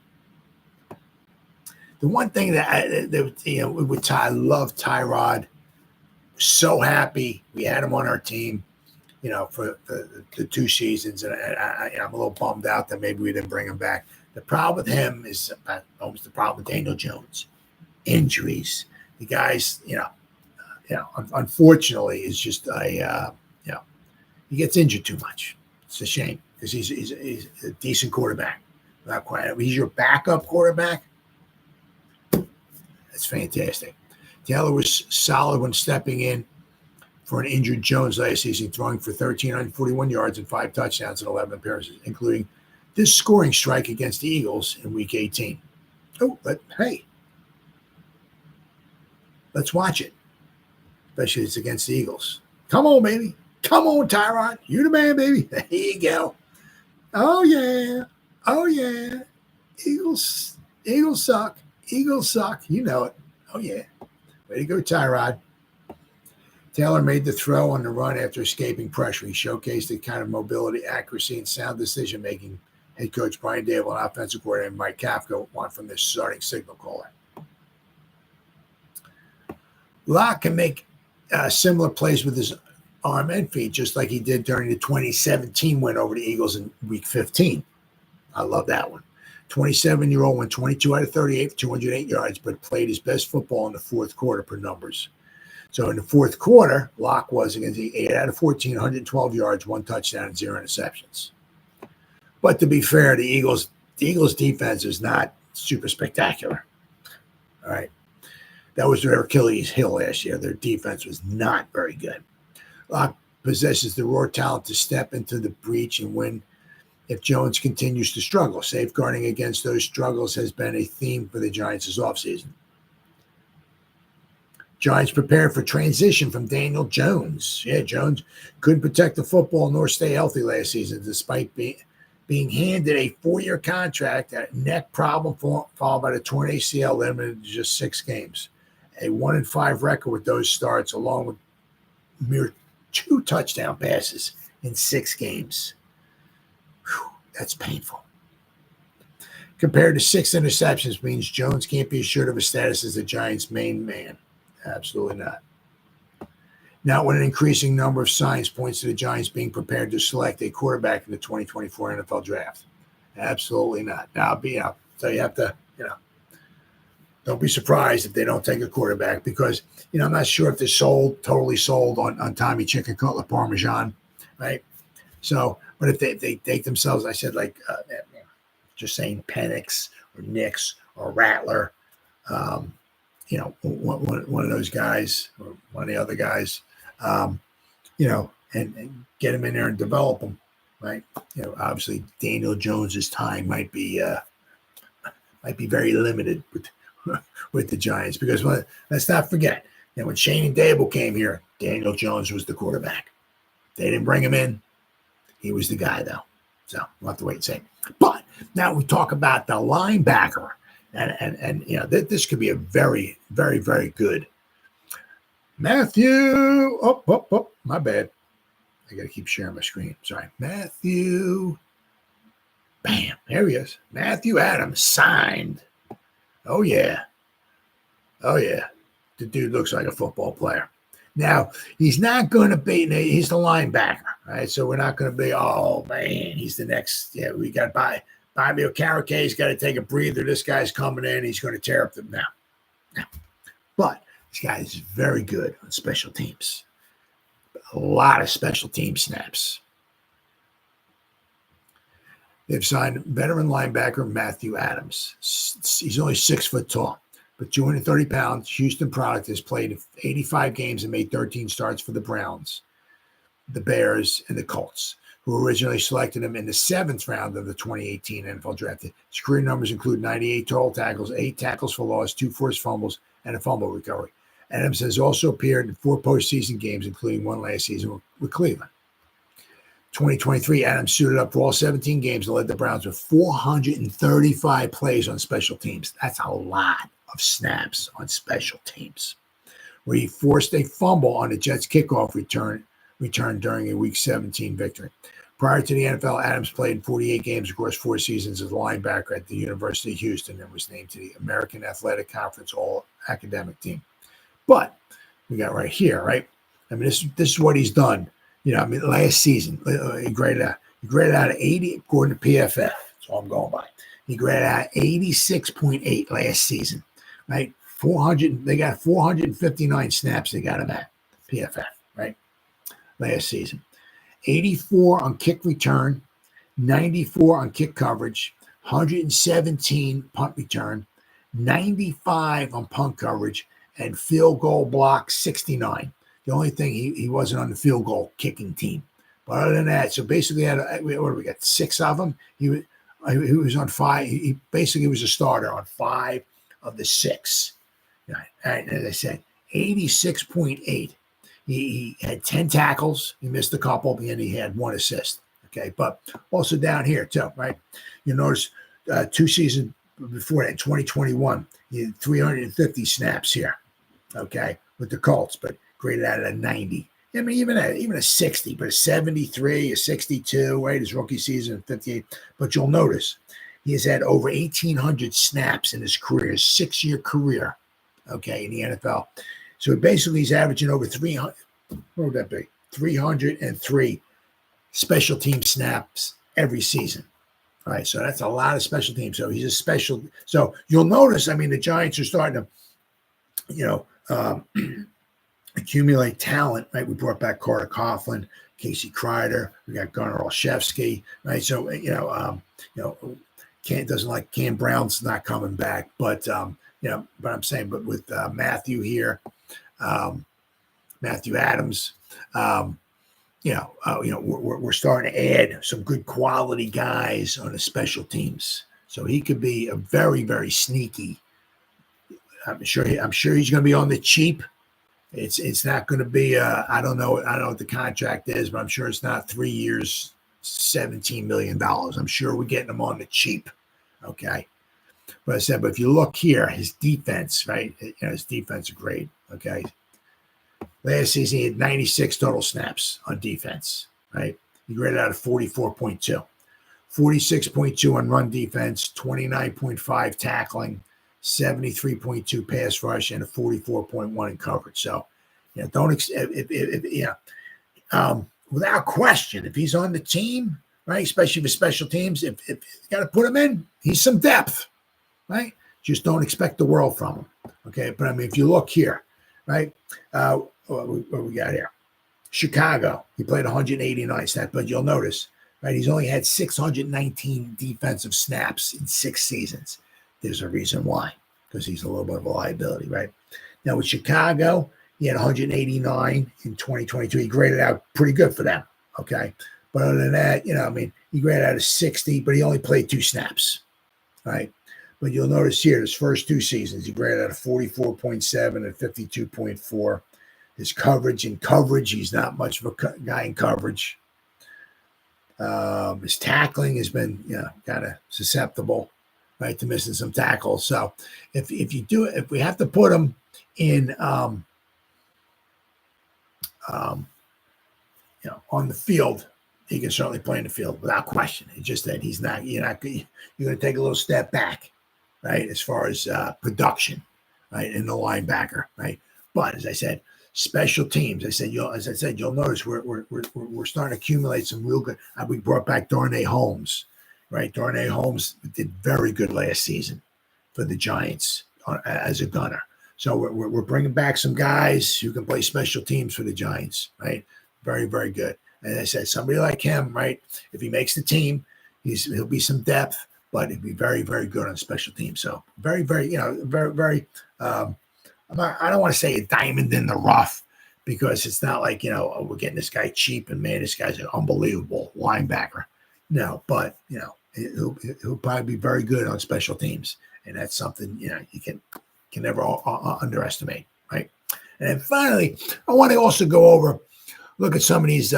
A: The one thing that I love Tyrod. So happy we had him on our team, for the 2 seasons, and I'm a little bummed out that maybe we didn't bring him back. The problem with him is almost the problem with Daniel Jones, injuries. The guy's, unfortunately, is just he gets injured too much. It's a shame because he's a decent quarterback. Not quite. He's your backup quarterback. That's fantastic. Taylor was solid when stepping in for an injured Jones last season, throwing for 1,341 yards and 5 touchdowns in 11 appearances, including this scoring strike against the Eagles in Week 18. Oh, but hey, let's watch it, especially it's against the Eagles. Come on, baby. Come on, Tyrod. You the man, baby. There you go. Oh, yeah. Oh, yeah. Eagles suck. Eagles suck. You know it. Oh, yeah. Way to go, Tyrod. Taylor made the throw on the run after escaping pressure. He showcased the kind of mobility, accuracy, and sound decision-making head coach Brian Dable and offensive coordinator Mike Kafka want from this starting signal caller. Locke can make similar plays with his arm and feet, just like he did during the 2017 win over the Eagles in Week 15. I love that one. 27-year-old went 22 out of 38 for 208 yards, but played his best football in the fourth quarter per numbers. So in the fourth quarter, Locke was against the 8 out of 14, 112 yards, 1 touchdown, and 0 interceptions. But to be fair, the Eagles defense is not super spectacular. All right. That was their Achilles heel last year. Their defense was not very good. Locke possesses the raw talent to step into the breach and win if Jones continues to struggle. Safeguarding against those struggles has been a theme for the Giants this offseason. Giants prepared for transition from Daniel Jones. Yeah, Jones couldn't protect the football nor stay healthy last season, despite being handed a 4-year contract, a neck problem followed by the torn ACL, limited to just 6 games. A 1-5 record with those starts, along with mere 2 touchdown passes in 6 games. Whew, that's painful. Compared to 6 interceptions means Jones can't be assured of his status as the Giants' main man. Absolutely not. Not when an increasing number of signs points to the Giants being prepared to select a quarterback in the 2024 NFL draft. Absolutely not. Now, so you have to, don't be surprised if they don't take a quarterback because, I'm not sure if they're totally sold on Tommy Chicken Cutler Parmesan, right? So, but if they take themselves, I said just saying Penix or Nix or Rattler, one of those guys or one of the other guys, and get them in there and develop them, right? Obviously Daniel Jones's time might be very limited with the Giants because let's not forget when Shane and Dable came here, Daniel Jones was the quarterback. They didn't bring him in. He was the guy though. So we'll have to wait and see. But now we talk about the linebacker. And this could be a very, very, very good. Matthew. Oh, my bad. I got to keep sharing my screen. Sorry. Matthew. Bam. There he is. Matthew Adams signed. Oh, yeah. The dude looks like a football player. Now, he's not going to be, he's the linebacker, right? So we're not going to be, oh, man, he's the next. Yeah, we got Bobby Okereke, got to take a breather. This guy's coming in. He's going to tear up the now. But this guy is very good on special teams. A lot of special team snaps. They've signed veteran linebacker Matthew Adams. He's only 6 foot tall, but 230 pounds. Houston product, has played 85 games and made 13 starts for the Browns, the Bears, and the Colts. who originally selected him in the 7th round of the 2018 NFL Draft. His career numbers include 98 total tackles, 8 tackles for loss, 2 forced fumbles, and a fumble recovery. Adams has also appeared in 4 postseason games, including 1 last season with Cleveland. 2023, Adams suited up for all 17 games and led the Browns with 435 plays on special teams. That's a lot of snaps on special teams, where he forced a fumble on the Jets' kickoff return during a Week 17 victory. Prior to the NFL, Adams played in 48 games across 4 seasons as a linebacker at the University of Houston and was named to the American Athletic Conference All-Academic Team. But we got right here, right? I mean, this is what he's done. Last season, he graded out of 80 according to PFF. That's all I'm going by. He graded out 86.8 last season, right? 400. They got 459 snaps. They got him at PFF, right? Last season, 84 on kick return, 94 on kick coverage, 117 punt return, 95 on punt coverage, and field goal block 69. The only thing he wasn't on the field goal kicking team. But other than that, so basically, what do we got? 6 of them. He was on 5. He basically was a starter on 5 of the 6. Right. And as I said, 86.8. He had 10 tackles. He missed a couple, and he had 1 assist. Okay, but also down here too, right? You notice 2 seasons before that, in 2021, he had 350 snaps here. Okay, with the Colts, but graded out at a 90. I mean, even a 60, but a 73, a 62, right? His rookie season, 58. But you'll notice he has had over 1,800 snaps in his career, his 6-year career, okay, in the NFL. So basically he's averaging over 300, what would that be? 303 special team snaps every season. All right, so that's a lot of special teams. So he's a special. So you'll notice, I mean, the Giants are starting to, accumulate talent, right? We brought back Carter Coughlin, Casey Kreider, we got Gunnar Olszewski, right? So doesn't like Cam Brown's not coming back, but but I'm saying, but with Matthew here, Matthew Adams, we're starting to add some good quality guys on the special teams, so he could be a very, very sneaky. I'm sure he's going to be on the cheap. It's not going to be I don't know what the contract is, but I'm sure it's not 3 years, $17 million. I'm sure we're getting him on the cheap. Okay. But I said, but if you look here, his defense, right? His defense is great. Okay. Last season, he had 96 total snaps on defense, right? He graded out of 44.2. 46.2 on run defense, 29.5 tackling, 73.2 pass rush, and a 44.1 in coverage. So, without question, if he's on the team, right, especially for special teams, if you got to put him in, he's some depth, right? Just don't expect the world from him, okay? But I mean, if you look here, right, what we got here? Chicago, he played 189 snaps, but you'll notice, right, he's only had 619 defensive snaps in 6 seasons. There's a reason why, because he's a little bit of a liability, right? Now with Chicago, he had 189 in 2022. He graded out pretty good for them, okay? But other than that, he graded out of 60, but he only played 2 snaps, right? But you'll notice here, his first 2 seasons, he graded out of 44.7 and 52.4. His coverage, he's not much of a guy in coverage. His tackling has been, kind of susceptible, right, to missing some tackles. So if we have to put him in, on the field, he can certainly play in the field without question. It's just that you're going to take a little step back, right, as far as production, right, in the linebacker, right. But as I said, special teams. You'll notice we're starting to accumulate some real good. We brought back Darnay Holmes, right? Darnay Holmes did very good last season for the Giants as a gunner. So we're bringing back some guys who can play special teams for the Giants, right? Very, very good. And I said, somebody like him, right? If he makes the team, he'll be some depth, but he'll be very, very good on special teams. So very, very, very, very. I don't want to say a diamond in the rough, because it's not like, oh, we're getting this guy cheap and man, this guy's an unbelievable linebacker. No, but, he'll probably be very good on special teams. And that's something, you can never underestimate, right? And then finally, I want to also look at some of these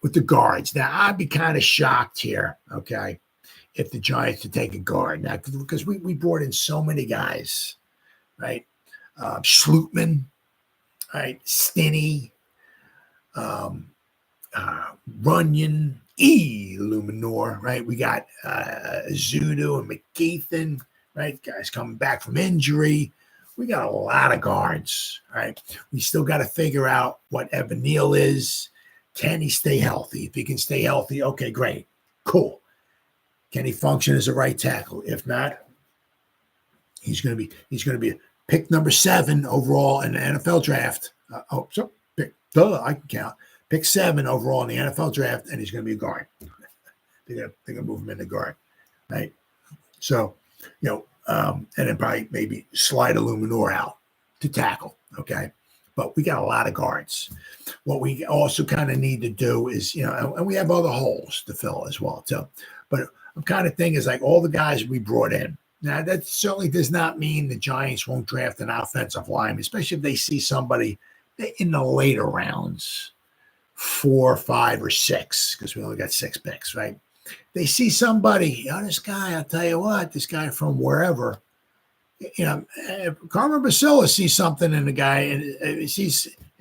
A: with the guards. Now, I'd be kind of shocked here, okay, if the Giants to take a guard. Now, because we brought in so many guys, right? Schlutman, right? Stinney, Runyon, Luminor, right? We got Zudu and McKeithen, right? Guys coming back from injury. We got a lot of guards, right? We still got to figure out what Evan Neal is. Can he stay healthy? If he can stay healthy, okay, great. Cool. Can he function as a right tackle? If not, he's going to be pick number 7 overall in the NFL draft. I can count. Pick 7 overall in the NFL draft, and he's going to be a guard. They're going to move him into guard, right? So, and then probably maybe slide a Luminor out to tackle, okay? But we got a lot of guards. What we also kind of need to do is, and we have other holes to fill as well, too. But I'm kind of thinking is like all the guys we brought in. Now, that certainly does not mean the Giants won't draft an offensive lineman, especially if they see somebody in the later rounds, 4, 5, or 6, because we only got 6 picks, right? They see somebody, this guy, I'll tell you what, this guy from wherever, Carmen Basila sees something in the guy, and if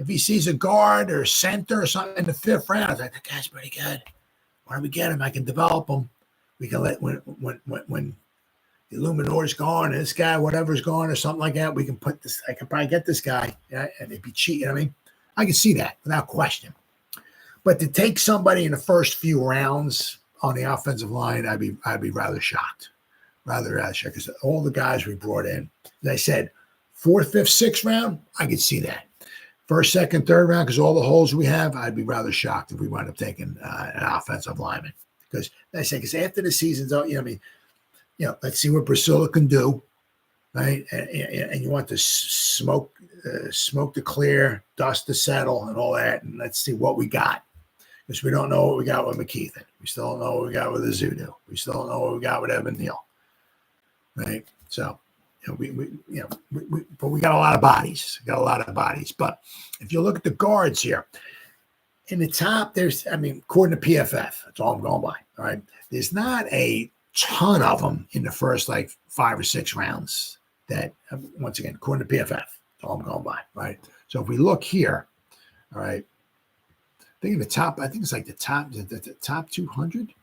A: he sees a guard or center or something in the 5th round, it's like, that guy's pretty good. Why don't we get him? I can develop him. We can let, when the Luminor's gone, and this guy, whatever's gone or something like that, we can put this, I can probably get this guy, and it'd be cheap, I can see that without question. But to take somebody in the first few rounds on the offensive line, I'd be rather shocked. Because all the guys we brought in, as I said, 4th, 5th, 6th round, I could see that. 1st, 2nd, 3rd round, because all the holes we have, I'd be rather shocked if we wind up taking an offensive lineman. Because because after the season's out, let's see what Priscilla can do, right? And you want to smoke to clear, dust to settle, and all that, and let's see what we got. Because we don't know what we got with McKeithen. We still don't know what we got with Azudu. We still don't know what we got with Evan Neal. Right, so but we got a lot of bodies. But if you look at the guards here, in the top, there's, according to PFF, that's all I'm going by. All right, there's not a ton of them in the first 5 or 6 rounds. That once again, according to PFF, that's all I'm going by. Right. So if we look here, all right, I think it's the top 200.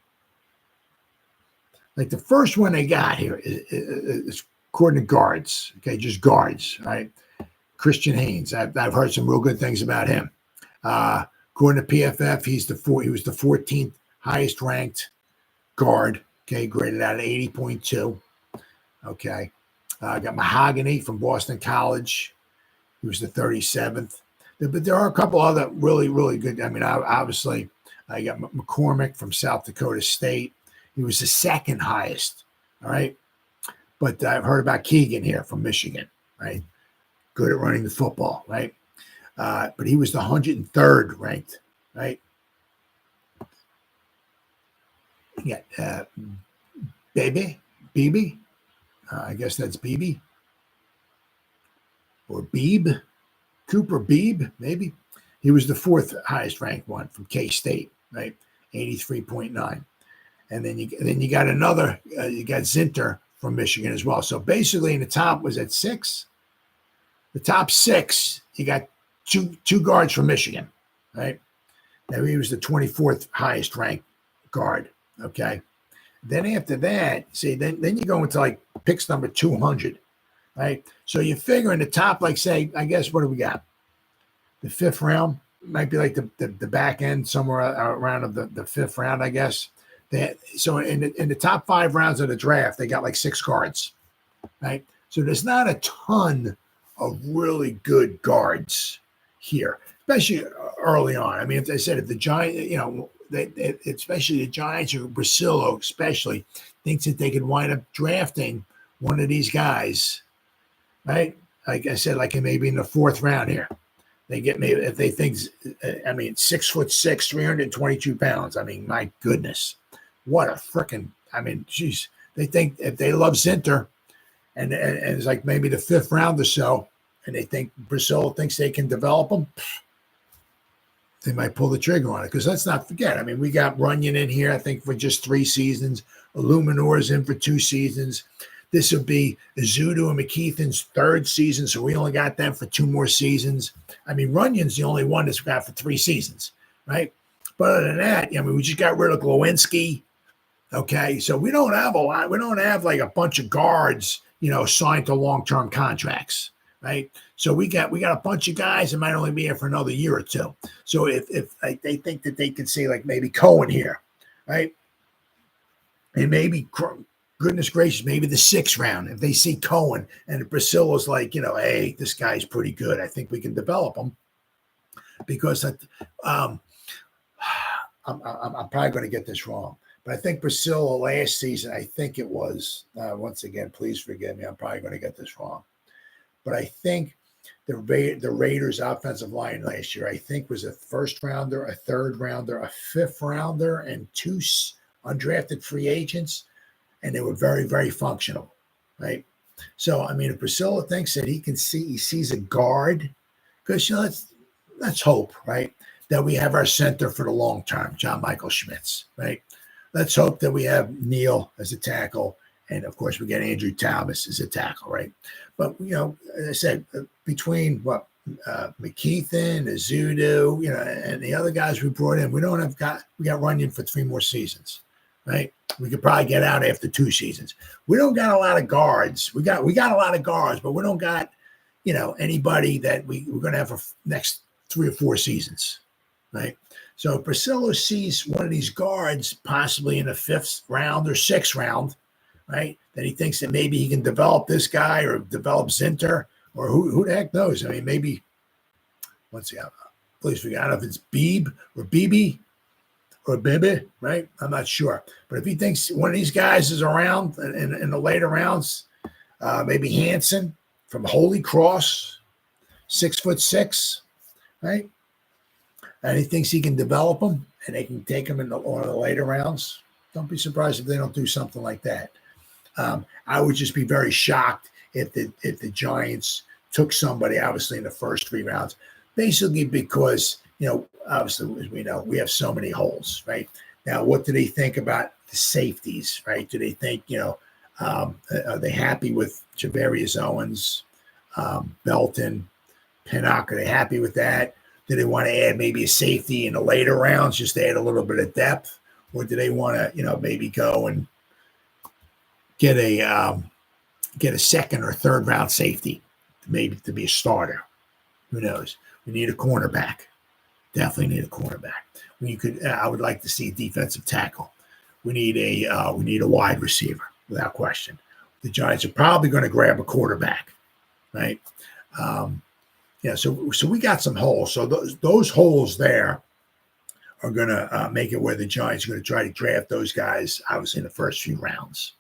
A: Like the first one they got here is according to guards. Okay, just guards, right? Christian Haynes. I've heard some real good things about him. According to PFF, he was the 14th highest ranked guard. Okay, graded out at 80.2. Okay, got Mahogany from Boston College. He was the 37th. But there are a couple other really, really good. Obviously, I got McCormick from South Dakota State. He was the 2nd highest, all right? But I've heard about Keegan here from Michigan, right? Good at running the football, right? But he was the 103rd ranked, right? You got Beebe. I guess that's Beebe. Or Beebe. Cooper Beebe, maybe. He was the 4th highest ranked one from K-State, right? 83.9. And then you got another, you got Zinter from Michigan as well. So basically in the top, was at 6? The top 6, you got two guards from Michigan, right? Now he was the 24th highest ranked guard, okay? Then after that, see, then you go into picks number 200, right? So you figure in the top, say, I guess, what do we got? The 5th round might be the back end somewhere around of the 5th round, I guess. So in the top 5 rounds of the draft, they got 6 guards, right? So there's not a ton of really good guards here, especially early on. If I said, if the Giants, especially the Giants or Brasillo especially, thinks that they could wind up drafting one of these guys, right? like I said, like maybe in the 4th round here. They get maybe if they think, 6'6", 322 pounds. I mean, my goodness, what a freaking, geez. They think if they love Zinter and it's like maybe the 5th round or so, and they think Brazil thinks they can develop them, they might pull the trigger on it. Because let's not forget, we got Runyon in here, I think, for just 3 seasons. Illuminor's in for 2 seasons. This would be Zudu and McKeithen's 3rd season, so we only got them for 2 more seasons. Runyon's the only one that's got for 3 seasons, right? But other than that, we just got rid of Glowinski. Okay, so we don't have a lot. We don't have like a bunch of guards, signed to long-term contracts, right? So we got a bunch of guys that might only be here for another year or 2. So if like, they think that they can see like maybe Cohen here, right? And maybe, goodness gracious, maybe the 6th round. If they see Cohen and Priscilla's like, hey, this guy's pretty good. I think we can develop him. Because I'm probably going to get this wrong. But I think Priscilla last season, I think it was, once again, please forgive me, I'm probably going to get this wrong. But I think the Raiders' offensive line last year, I think, was a 1st rounder, a 3rd rounder, a 5th rounder, and 2 undrafted free agents. And they were very, very functional, right? So, if Priscilla thinks that he sees a guard, because, let's hope, right, that we have our center for the long term, John Michael Schmitz, right? Let's hope that we have Neal as a tackle. And, of course, we get Andrew Thomas as a tackle, right? But, as I said, between McKeithen, Azudu, and the other guys we brought in, we got Runyon for 3 more seasons, right? We could probably get out after 2 seasons. We don't got a lot of guards. We got a lot of guards, but we don't got, anybody that we're going to have for next 3 or 4 seasons, right? So if Priscilla sees one of these guards possibly in the 5th round or 6th round, right, that he thinks that maybe he can develop this guy or develop Zinter or who the heck knows? Maybe, let's see, please forget, I don't know if it's Beeb or BB or Bibi, right? I'm not sure. But if he thinks one of these guys is around in the later rounds, maybe Hanson from Holy Cross, 6'6", right? And he thinks he can develop them and they can take them in one of the later rounds. Don't be surprised if they don't do something like that. I would just be very shocked if the Giants took somebody, obviously, in the first 3 rounds, basically because, obviously, as we know, we have so many holes, right? Now, what do they think about the safeties, right? Do they think, are they happy with Javarius Owens, Belton, Pinnock? Are they happy with that? Do they want to add maybe a safety in the later rounds just to add a little bit of depth? Or do they want to, maybe go and get a 2nd or 3rd round safety, maybe to be a starter? Who knows? We need a cornerback. Definitely need a cornerback. I would like to see a defensive tackle. We need a wide receiver without question. The Giants are probably going to grab a quarterback, right? So we got some holes. So those holes there are going to make it where the Giants are going to try to draft those guys, obviously, in the first few rounds,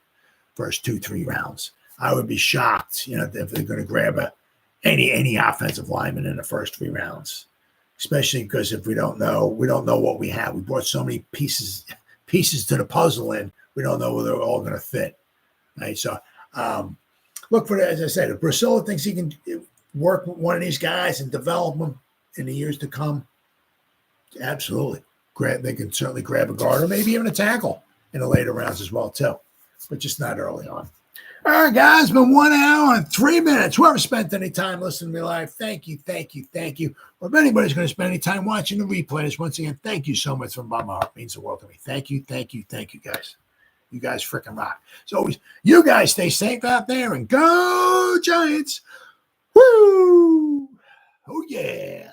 A: first 2-3 rounds. I would be shocked, if they're going to grab any offensive lineman in the first 3 rounds, especially because if we don't know what we have. We brought so many pieces to the puzzle in, we don't know whether they're all going to fit, right? So look for that. As I said, if Priscilla thinks he can work with one of these guys and develop them in the years to come, absolutely. They can certainly grab a guard or maybe even a tackle in the later rounds as well, too, but just not early on. All right, guys, it's been 1 hour and 3 minutes. Whoever spent any time listening to me live, thank you. Or if anybody's going to spend any time watching the replays, once again, thank you so much from my heart. It means the world to me. Thank you, guys. You guys freaking rock. So always, you guys stay safe out there and go Giants. Woo! Oh, yeah.